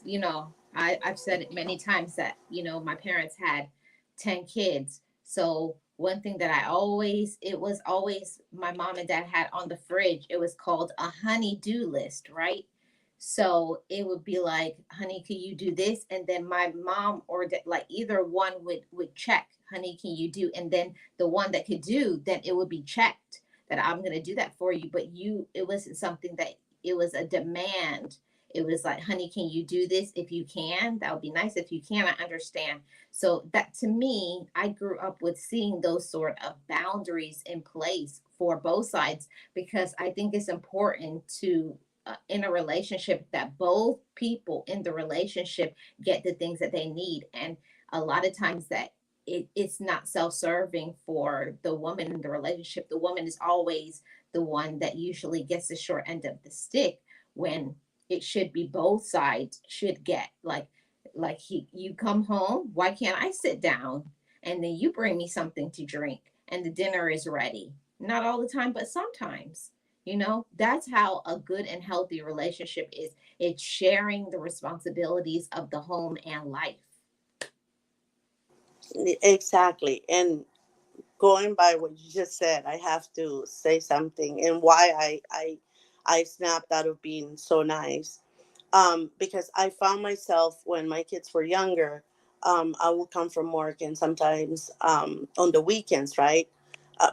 I've said it many times that my parents had 10 kids. So one thing that it was always my mom and dad had on the fridge. It was called a honey do list, right? So it would be like, honey, can you do this? And then my mom or like either one would check, honey, can you do? And then the one that could do, then it would be checked that I'm going to do that for you. But it wasn't something that it was a demand. It was like, honey, can you do this? If you can, that would be nice. If you can, I understand. So that, to me, I grew up with seeing those sort of boundaries in place for both sides, because I think it's important to, in a relationship, that both people in the relationship get the things that they need. And a lot of times that it's not self-serving for the woman in the relationship. The woman is always the one that usually gets the short end of the stick, when it should be both sides should get, like you come home, why can't I sit down and then you bring me something to drink and the dinner is ready? Not all the time, but sometimes. That's how a good and healthy relationship is. It's sharing the responsibilities of the home and life. Exactly. And going by what you just said, I have to say something, and why I snapped out of being so nice. Because I found myself, when my kids were younger, I would come from work, and sometimes on the weekends, right?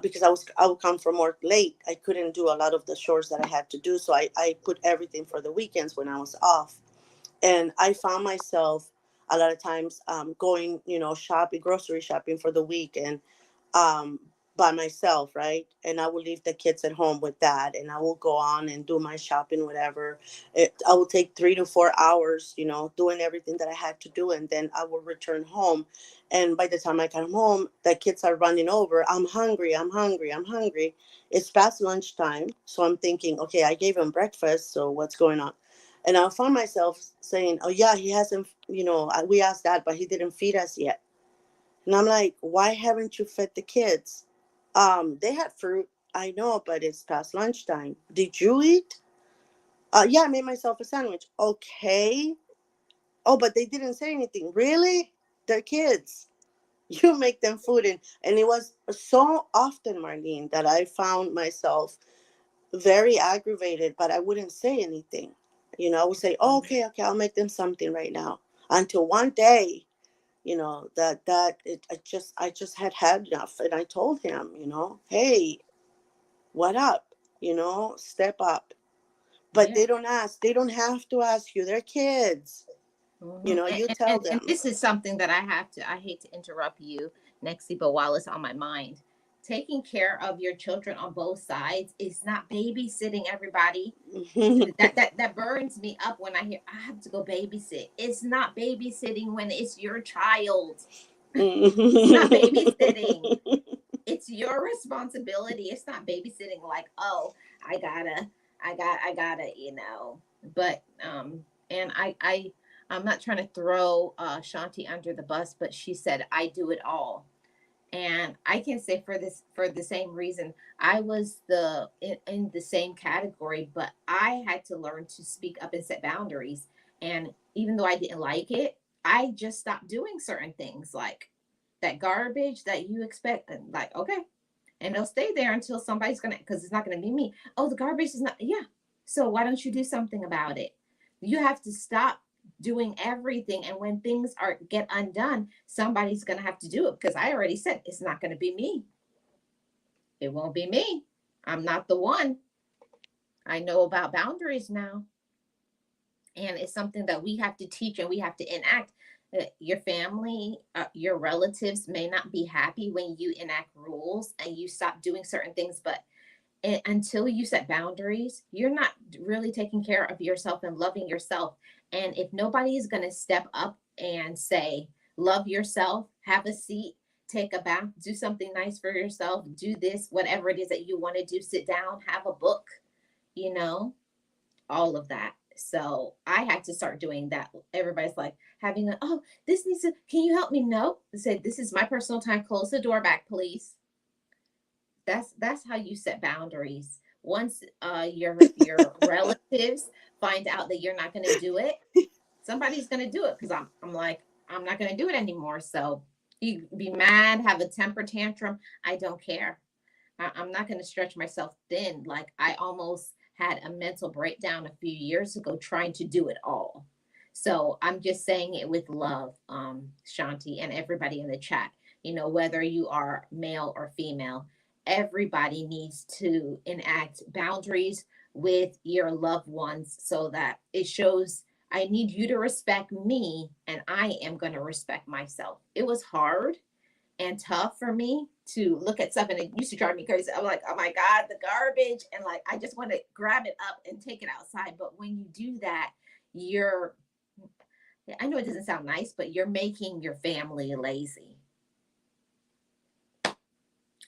Because I would come from work late. I couldn't do a lot of the chores that I had to do, so I put everything for the weekends when I was off. And I found myself a lot of times going, shopping, grocery shopping for the week, and um, by myself, right? And I will leave the kids at home with that, and I will go on and do my shopping, whatever. I will take 3 to 4 hours, doing everything that I had to do, and then I will return home. And by the time I come home, the kids are running over. I'm hungry. I'm hungry. I'm hungry. It's past lunchtime, so I'm thinking, okay, I gave him breakfast, so what's going on? And I found myself saying, "Oh yeah, he hasn't. We asked that, but he didn't feed us yet." And I'm like, "Why haven't you fed the kids?" They had fruit. I know, but it's past lunchtime. Did you eat? Yeah, I made myself a sandwich. Okay. Oh, but they didn't say anything. Really? They're kids. You make them food, and it was so often, Marlene, that I found myself very aggravated, but I wouldn't say anything. I would say, "Oh, okay, okay, I'll make them something right now." Until one day, I just had enough, and I told him, "Hey, what up? Step up." But Yeah. they don't ask. They don't have to ask you. They're kids. Hmm. You know, And, you and, tell and and them. this is something that I hate to interrupt you, Nexie, but while it's on my mind, taking care of your children on both sides is not babysitting, everybody. That burns me up when I hear I have to go babysit. It's not babysitting when it's your child. It's not babysitting. It's your responsibility. It's not babysitting like, oh, I gotta, I gotta, But and I'm not trying to throw Shanti under the bus, but she said I do it all. And I can say for the same reason, I was in the same category, but I had to learn to speak up and set boundaries. And even though I didn't like it, I just stopped doing certain things like that garbage that you expect, and like, okay, and they'll stay there until somebody's gonna, because it's not gonna be me. Oh, the garbage is not, yeah. So why don't you do something about it? You have to stop doing everything, and when things are get undone, somebody's gonna have to do it, because I already said it's not gonna be me. It won't be me. I'm not the one. I know about boundaries now, and it's something that we have to teach and we have to enact. Your family, your relatives may not be happy when you enact rules and you stop doing certain things, but until you set boundaries, you're not really taking care of yourself and loving yourself. And if nobody is going to step up and say, love yourself, have a seat, take a bath, do something nice for yourself, do this, whatever it is that you want to do, sit down, have a book, you know, all of that. So I had to start doing that. Everybody's like having a, oh, this needs to, can you help me? No. I said, this is my personal time. Close the door back, please. That's how you set boundaries. Once your relatives find out that you're not going to do it, somebody's going to do it, because I'm like, I'm not going to do it anymore. So you be mad, have a temper tantrum, I don't care. I'm not going to stretch myself thin. Like, I almost had a mental breakdown a few years ago trying to do it all. So I'm just saying it with love, Shanti, and everybody in the chat. Whether you are male or female, everybody needs to enact boundaries with your loved ones so that it shows I need you to respect me and I am going to respect myself. It was hard and tough for me to look at stuff, and it used to drive me crazy. I'm like, oh my God, the garbage, and like I just want to grab it up and take it outside. But when you do that, you're, I know it doesn't sound nice, but you're making your family lazy.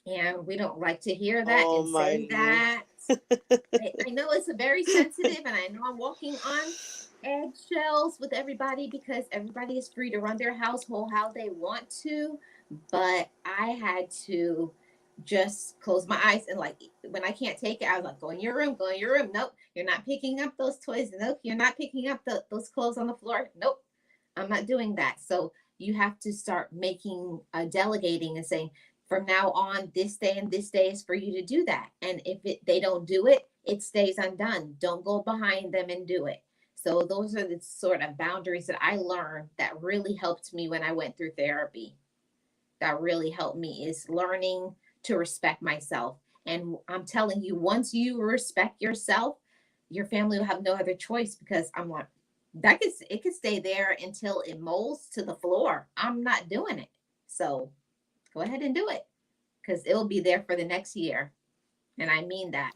And we don't like to hear that Oh, and say Marlene. that. I know it's a very sensitive, and I know I'm walking on eggshells with everybody because everybody is free to run their household how they want to. But I had to just close my eyes, and like when I can't take it, I was like, go in your room, go in your room. Nope, you're not picking up those toys. Nope, you're not picking up those clothes on the floor. Nope, I'm not doing that. So you have to start making delegating and saying, from now on, this day and this day is for you to do that. And if they don't do it, it stays undone. Don't go behind them and do it. So those are the sort of boundaries that I learned that really helped me when I went through therapy. That really helped me is learning to respect myself. And I'm telling you, once you respect yourself, your family will have no other choice, because I'm like, it could stay there until it molds to the floor. I'm not doing it. So go ahead and do it, because it'll be there for the next year. And I mean that.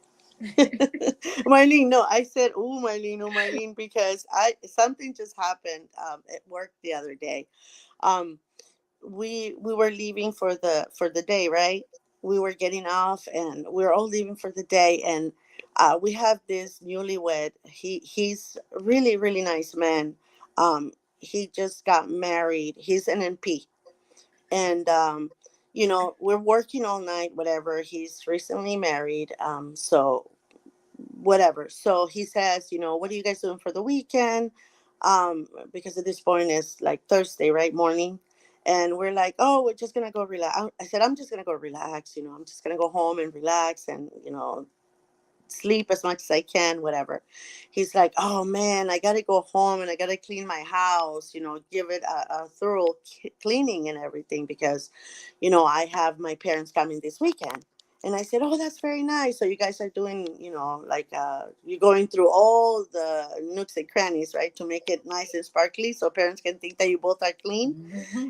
Marlene, no, I said, oh, Marlene, oh, Marlene, because something just happened at work the other day. Um, we were leaving for the day, right? We were getting off, and we were all leaving for the day, and we have this newlywed. He's really really nice man. He just got married. He's an NP, and we're working all night. Whatever. He's recently married. So whatever. So he says, what are you guys doing for the weekend? Because at this point it's like Thursday, right, morning. And we're like, oh, we're just gonna go relax. I said, I'm just gonna go relax. I'm just gonna go home and relax and sleep as much as I can, whatever. He's like, oh man, I gotta go home and I gotta clean my house. Give it a thorough cleaning and everything because, I have my parents coming this weekend. And I said, "Oh, that's very nice. So you guys are doing, like you're going through all the nooks and crannies, right, to make it nice and sparkly, so parents can think that you both are clean."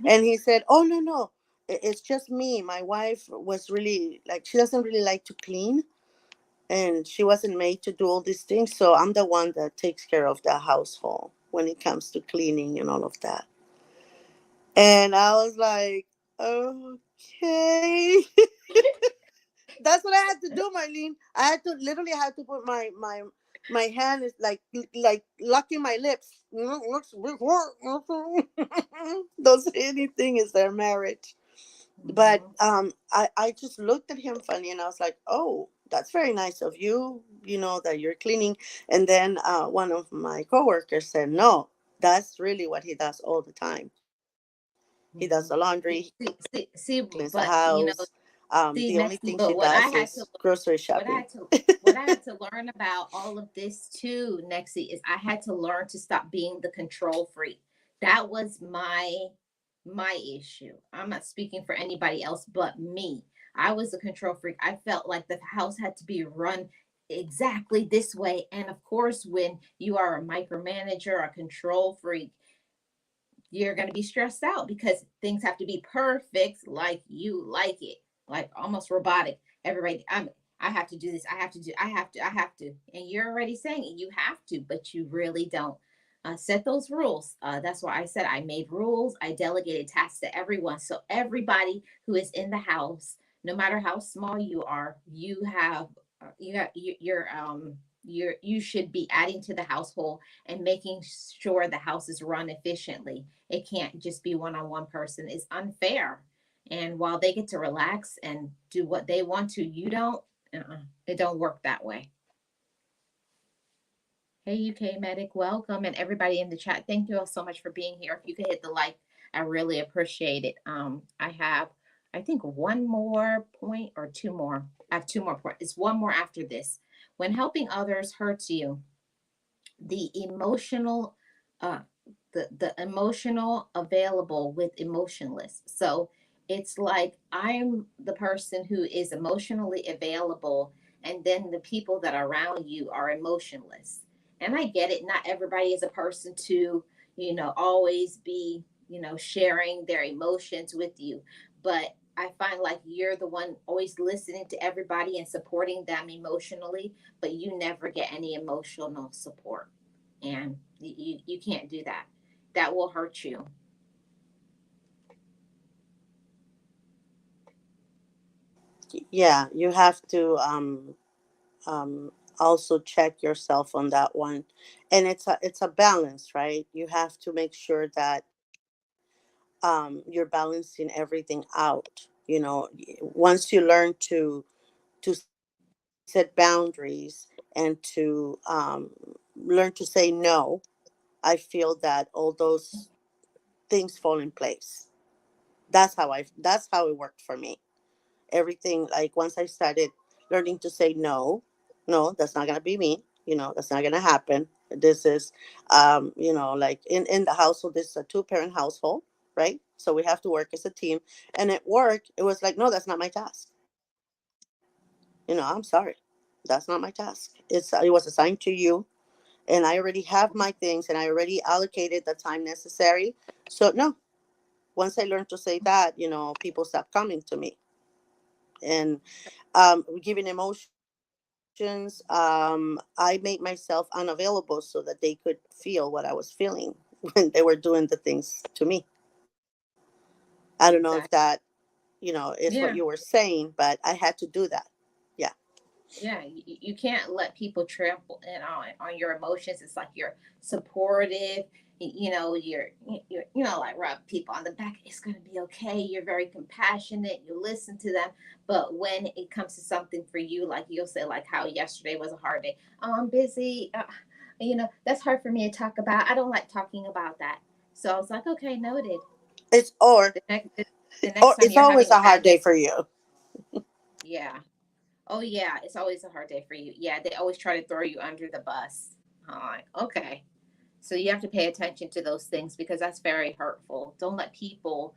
And he said, "Oh, no, no, it's just me. My wife was really like she doesn't really like to clean, and she wasn't made to do all these things. So I'm the one that takes care of the household when it comes to cleaning and all of that." And I was like, "Okay." That's what I had to do, Marlene. I had to literally had to put my hand is like locking my lips. Don't say anything. Is their marriage? But Mhm. I just looked at him funny, and I was like, "Oh, that's very nice of you. You know that you're cleaning." And then one of my coworkers said, "No, that's really what he does all the time. He does the laundry, Mhm. he cleans the house. But The you only know, thing she does see, is Mexi, but grocery shopping." what I had to learn about all of this too, Nexi, is I had to learn to stop being the control freak. That was my issue. I'm not speaking for anybody else but me. I was a control freak. I felt like the house had to be run exactly this way. And of course, when you are a micromanager, a control freak, you're going to be stressed out because things have to be perfect like you like it, like almost robotic. Everybody, I have to do this, I have to, and you're already saying it, you have to, but you really don't. Set those rules. That's why I said I made rules. I delegated tasks to everyone, so everybody who is in the house, no matter how small you are, you should be adding to the household and making sure the house is run efficiently. It can't just be one person. It's unfair. And while they get to relax and do what they want to, you don't. It don't work that way. Hey, UK Medic, welcome, and everybody in the chat. Thank you all so much for being here. If you could hit the like, I really appreciate it. I have, I think, one more point or two more. I have two more points. It's one more after this. When helping others hurts you, the emotional uh the emotional available with emotionless. So it's like I'm the person who is emotionally available, and then the people that are around you are emotionless. And I get it, not everybody is a person to, always be, sharing their emotions with you. But I find like you're the one always listening to everybody and supporting them emotionally, but you never get any emotional support. And you can't do that. That will hurt you. Yeah, you have to also check yourself on that one. And it's a balance, right? You have to make sure that you're balancing everything out. Once you learn to set boundaries and to learn to say no, I feel that all those things fall in place. That's how it worked for me. Everything, like, once I started learning to say no, no, that's not gonna be me. That's not gonna happen. This is, like in the household. This is a two-parent household, right? So we have to work as a team. And at work, it was like, no, that's not my task. I'm sorry, that's not my task. It was assigned to you, and I already have my things, and I already allocated the time necessary. So no, once I learned to say that, people stopped coming to me. And giving emotions, I made myself unavailable so that they could feel what I was feeling when they were doing the things to me. I don't know if that, Exactly. is what you were Yeah. saying, but I had to do that. Yeah. Yeah, you can't let people trample in on your emotions. It's like you're supportive, like rub people on the back. It's going to be okay. You're very compassionate. You listen to them. But when it comes to something for you, like you'll say, like how yesterday was a hard day. Oh, I'm busy. That's hard for me to talk about. I don't like talking about that. So I was like, okay, noted. It's or The next or time it's you're always having a a hard bad day, day for you. yeah. Oh yeah, it's always a hard day for you. Yeah, they always try to throw you under the bus. I'm like, okay. So you have to pay attention to those things because that's very hurtful. Don't let people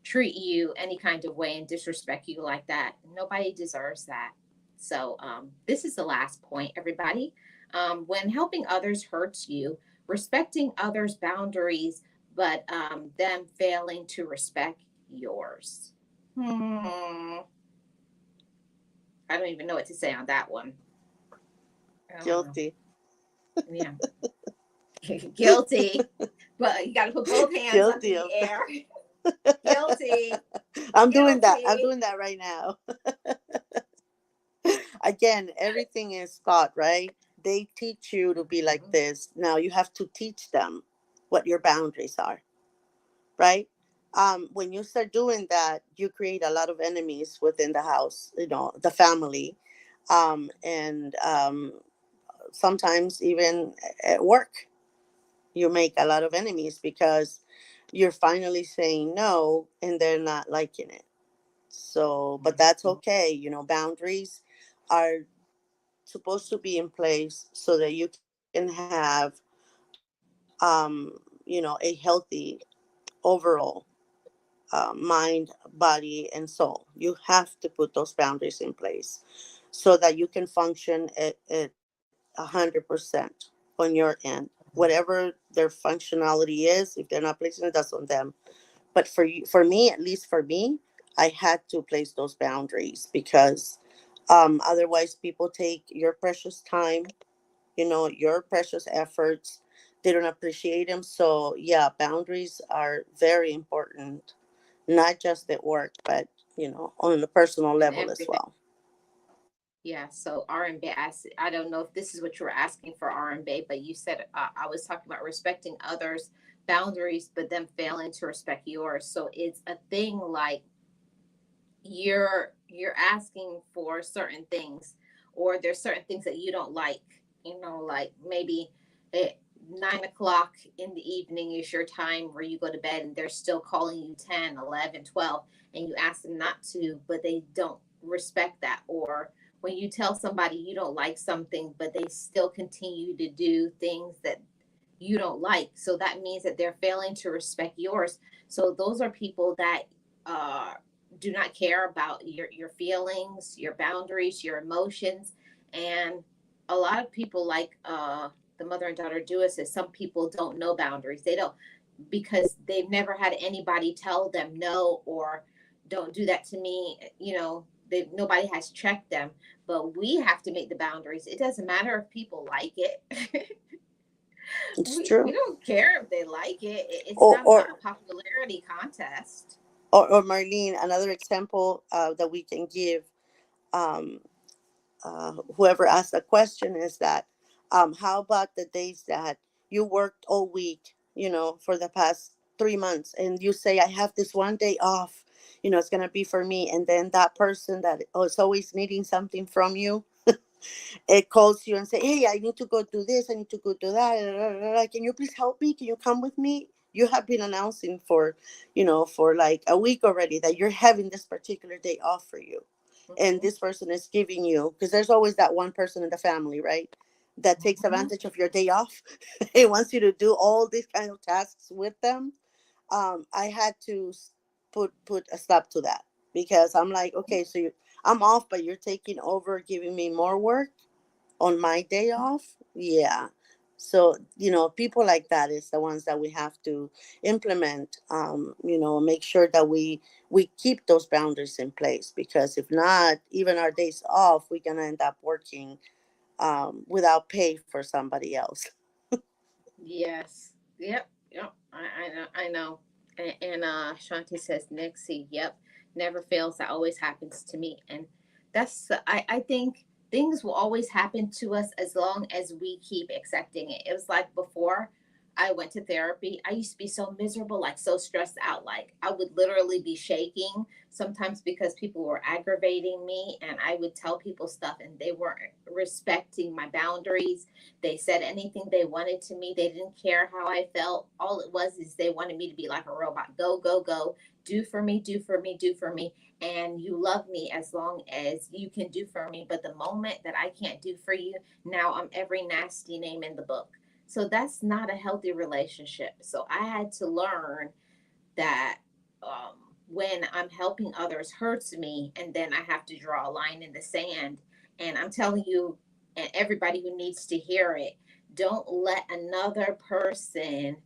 treat you any kind of way and disrespect you like that. Nobody deserves that. So, this is the last point, everybody. When helping others hurts you, respecting others' boundaries, but them failing to respect yours. I don't even know what to say on that one. I don't know. Guilty. Yeah. Guilty. But you got to put both hands up in Guilty the of air. that. Guilty. I'm doing that. I'm Guilty. doing that right now. Again, everything is taught, right? They teach you to be like Mhm. this. Now you have to teach them what your boundaries are, right? When you start doing that, you create a lot of enemies within the house, the family, and sometimes even at work, you make a lot of enemies because you're finally saying no and they're not liking it. So, but that's okay. Boundaries are supposed to be in place so that you can have, a healthy overall mind, body, and soul. You have to put those boundaries in place so that you can function at 100% on your end. Whatever their functionality is, if they're not placing it, that's on them. But for you, for me, at least for me, I had to place those boundaries because otherwise people take your precious time, your precious efforts. They don't appreciate them. So yeah, boundaries are very important, not just at work, but on a personal And level as everything. well. Yeah. So R&B, I don't know if this is what you were asking for R&B, but you said I was talking about respecting others' boundaries, but them failing to respect yours. So it's a thing like you're asking for certain things, or there's certain things that you don't like, like maybe at 9 o'clock in the evening is your time where you go to bed, and they're still calling you 10, 11, 12, and you ask them not to, but they don't respect that. Or when you tell somebody you don't like something, but they still continue to do things that you don't like, so that means that they're failing to respect yours. So those are people that uh do not care about your feelings, your boundaries, your emotions. And a lot of people, like the mother and daughter duo says, some people don't know boundaries. They don't, because they've never had anybody tell them no, or don't do that to me. Nobody has checked them. But we have to make the boundaries. It doesn't matter if people like it. It's We true. don't care if they like it. It's Or not or about a popularity contest. or Marlene, another example that we can give, um, whoever asked the question, is that how about the days that you worked all week, for the past 3 months, and you say, I have this one day off, it's going to be for me. And then that person that is always needing something from you, it calls you and say, hey, I need to go do this, I need to go do that. Can you please help me? Can you come with me? You have been announcing for like a week already that you're having this particular day off for you. And Mm-hmm. this person is giving you, because there's always that one person in the family, right, that takes Mm-hmm. advantage of your day off. It wants you to do all these kind of tasks with them. I had to put a stop to that, because I'm like, okay, so I'm off, but you're taking over, giving me more work on my day off. Yeah. So people like that is the ones that we have to implement. Make sure that we keep those boundaries in place, because if not, even our days off, we're gonna end up working without pay for somebody else. Yes. Yep. Yep. I know. I know. And Shanti says, Nixie, yep, never fails. That always happens to me. And I think things will always happen to us as long as we keep accepting it. It was like before I went to therapy, I used to be so miserable, like so stressed out. Like I would literally be shaking sometimes because people were aggravating me, and I would tell people stuff and they weren't respecting my boundaries. They said anything they wanted to me. They didn't care how I felt. All it was is they wanted me to be like a robot. Go, go, go. Do for me, do for me, do for me. And you love me as long as you can do for me. But the moment that I can't do for you, now I'm every nasty name in the book. So that's not a healthy relationship. So I had to learn that when I'm helping others hurts me, and then I have to draw a line in the sand. And I'm telling you, and everybody who needs to hear it, don't let another person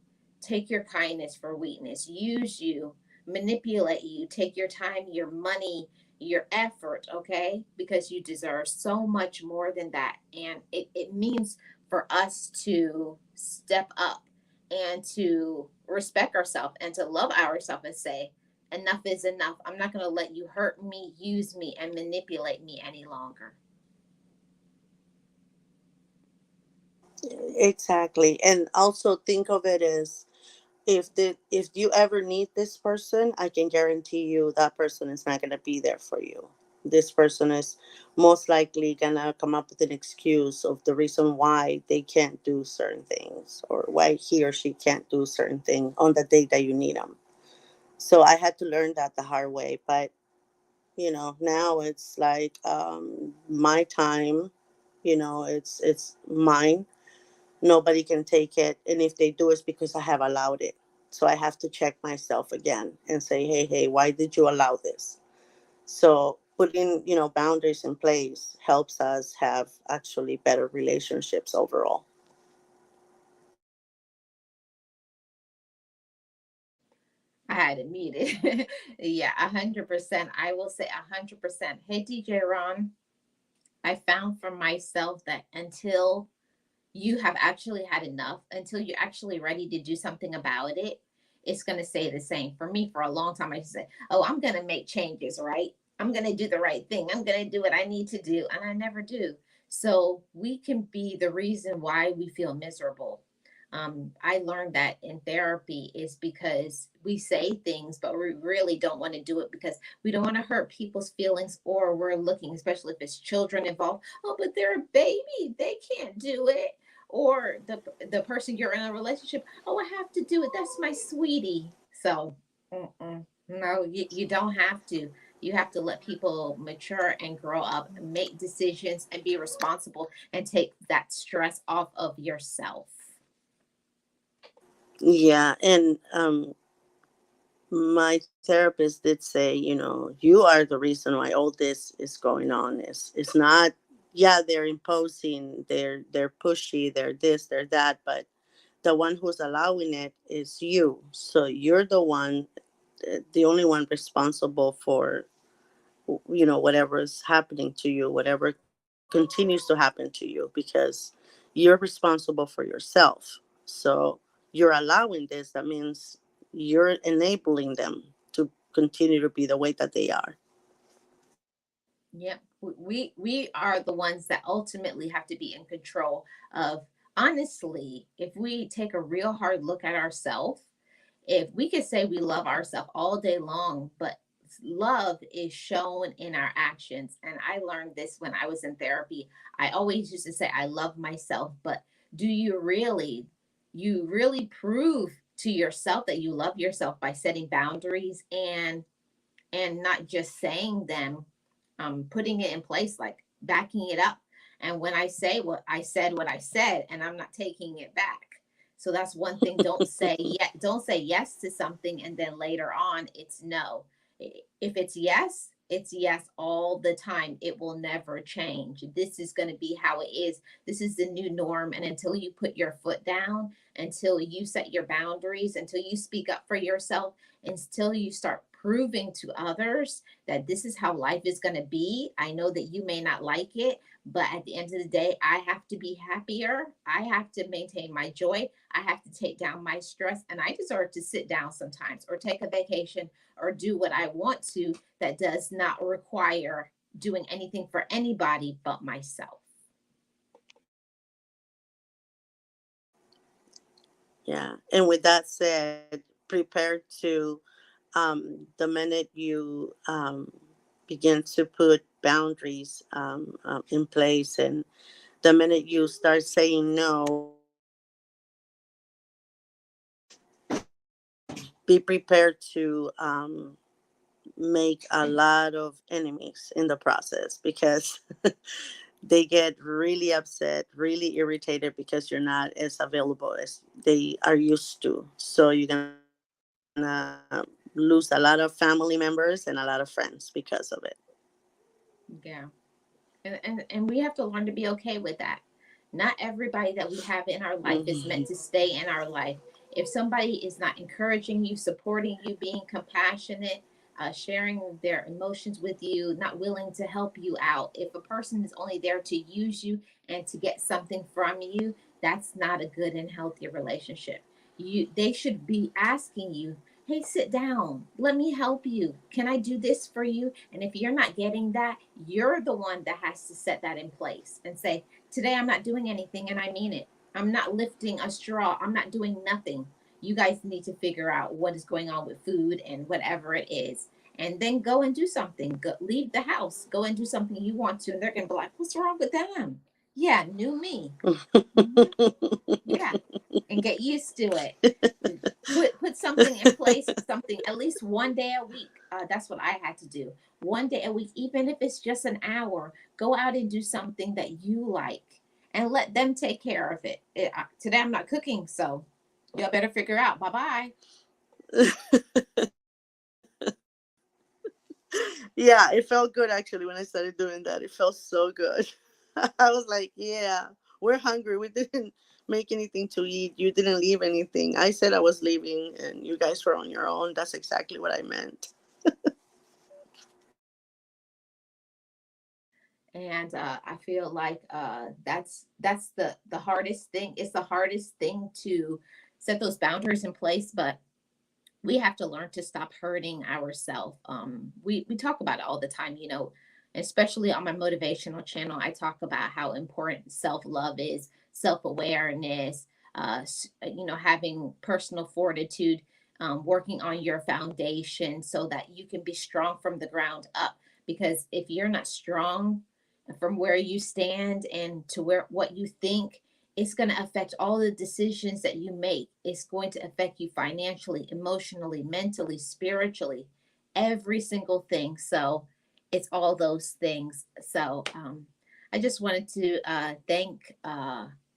take your kindness for weakness, use you, manipulate you, take your time, your money, your effort, okay? Because you deserve so much more than that. And it means for us to step up and to respect ourselves and to love ourselves and say, enough is enough. I'm not going to let you hurt me, use me, and manipulate me any longer. Exactly. And also think of it as, if you ever need this person, I can guarantee you that person is not going to be there for you. This person is most likely going to come up with an excuse of the reason why they can't do certain things, or why he or she can't do certain thing on the day that you need them. So I had to learn that the hard way. But now it's like, my time, it's mine. Nobody can take it, and if they do, it's because I have allowed it. So I have to check myself again and say, hey, why did you allow this? So putting boundaries in place helps us have actually better relationships overall. I had to mute it. Yeah, 100%. I will say 100%. Hey, DJ Ron, I found for myself that until you have actually had enough, until you're actually ready to do something about it, it's going to stay the same. For me, for a long time, I used to say, oh, I'm going to make changes, right? I'm going to do the right thing. I'm going to do what I need to do. And I never do. So we can be the reason why we feel miserable. I learned that in therapy is because we say things, but we really don't want to do it because we don't want to hurt people's feelings, or we're looking, especially if it's children involved. Oh, but they're a baby. They can't do it. Or the person you're in a relationship. Oh, I have to do it. That's my sweetie. So, no, you don't have to. You have to let people mature and grow up, make decisions, and be responsible, and take that stress off of yourself. Yeah, and my therapist did say, you are the reason why all this is going on. It's not, yeah, they're imposing, they're pushy, they're this, they're that, but the one who's allowing it is you. So you're the only one responsible for, whatever is happening to you, whatever continues to happen to you, because you're responsible for yourself. So you're allowing this. That means you're enabling them to continue to be the way that they are. Yep. We are the ones that ultimately have to be in control of. Honestly, if we take a real hard look at ourselves, if we could say we love ourselves all day long, but love is shown in our actions. And I learned this when I was in therapy. I always used to say I love myself, but do you really prove to yourself that you love yourself by setting boundaries and not just saying them, putting it in place, like backing it up. And when I say what I said, and I'm not taking it back. So that's one thing. Don't say yes to something and then later on it's no. If it's yes all the time. It will never change. This is going to be how it is. This is the new norm. And until you put your foot down, until you set your boundaries, until you speak up for yourself, until you start proving to others that this is how life is going to be. I know that you may not like it, but at the end of the day, I have to be happier. I have to maintain my joy. I have to take down my stress, and I deserve to sit down sometimes or take a vacation or do what I want to that does not require doing anything for anybody but myself. Yeah. And with that said, prepare to, the minute you begin to put boundaries in place, and the minute you start saying no, be prepared to make a lot of enemies in the process, because they get really upset, really irritated because you're not as available as they are used to. So you're going to be lose a lot of family members and a lot of friends because of it. Yeah. And we have to learn to be okay with that. Not everybody that we have in our life is meant Mhm. to stay in our life. If somebody is not encouraging you, supporting you, being compassionate, sharing their emotions with you, not willing to help you out, if a person is only there to use you and to get something from you, that's not a good and healthy relationship. They should be asking you, hey, sit down, let me help you, can I do this for you? And if you're not getting that, you're the one that has to set that in place and say, today I'm not doing anything, and I mean it. I'm not lifting a straw, I'm not doing nothing. You guys need to figure out what is going on with food and whatever it is, and then go and do something. Leave the house, go and do something you want to, and they're gonna be like, what's wrong with them? Yeah, new me. Mm-hmm. Yeah, and get used to it. Put something in place, something at least one day a week. That's what I had to do. One day a week, even if it's just an hour, go out and do something that you like, and let them take care of it. Today I'm not cooking, so y'all better figure out. Bye bye. Yeah, it felt good actually when I started doing that. It felt so good. I was like, yeah, we're hungry. We didn't make anything to eat. You didn't leave anything. I said I was leaving and you guys were on your own. That's exactly what I meant. And I feel like that's the hardest thing. It's the hardest thing to set those boundaries in place, but we have to learn to stop hurting ourselves. We talk about it all the time, especially on my motivational channel. I talk about how important self love is, self awareness, having personal fortitude, working on your foundation so that you can be strong from the ground up. Because if you're not strong from where you stand and to where what you think, it's going to affect all the decisions that you make. It's going to affect you financially, emotionally, mentally, spiritually, every single thing. So it's all those things. So I just wanted to thank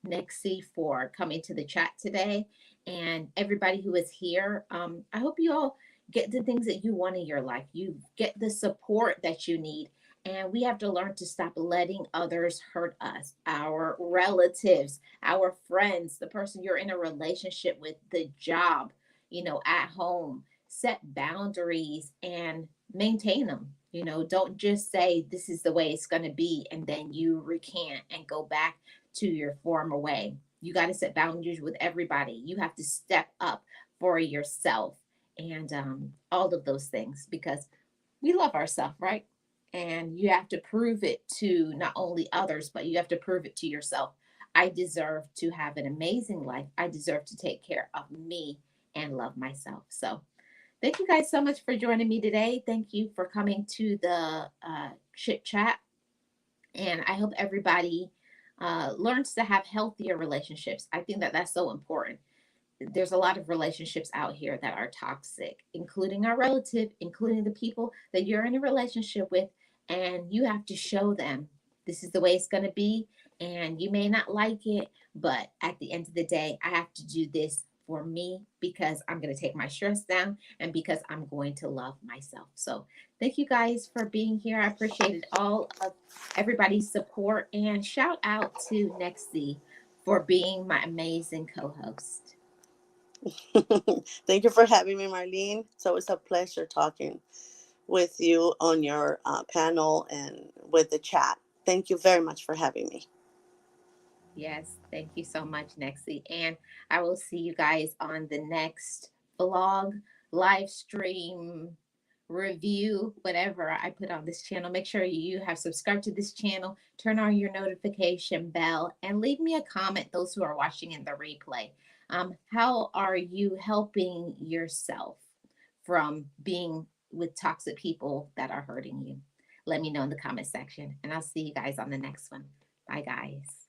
Nexi for coming to the chat today, and everybody who is here. I hope you all get the things that you want in your life. You get the support that you need. And we have to learn to stop letting others hurt us, our relatives, our friends, the person you're in a relationship with, the job, at home. Set boundaries and maintain them. Don't just say this is the way it's going to be and then you recant and go back to your former way. You got to set boundaries with everybody. You have to step up for yourself, and all of those things, because we love ourselves, right? And you have to prove it to not only others, but you have to prove it to yourself. I deserve to have an amazing life. I deserve to take care of me and love myself. So, thank you guys so much for joining me today. Thank you for coming to the chit chat. And I hope everybody learns to have healthier relationships. I think that that's so important. There's a lot of relationships out here that are toxic, including our relative, including the people that you're in a relationship with. And you have to show them this is the way it's going to be. And you may not like it, but at the end of the day, I have to do this for me because I'm going to take my stress down and because I'm going to love myself. So thank you guys for being here. I appreciated all of everybody's support, and shout out to Nexi for being my amazing co-host. Thank you for having me, Marlene. It's always a pleasure talking with you on your panel and with the chat. Thank you very much for having me. Yes, thank you so much, Nexi. And I will see you guys on the next vlog, live stream, review, whatever I put on this channel. Make sure you have subscribed to this channel, turn on your notification bell, and leave me a comment, those who are watching in the replay. How are you helping yourself from being with toxic people that are hurting you? Let me know in the comment section, and I'll see you guys on the next one. Bye, guys.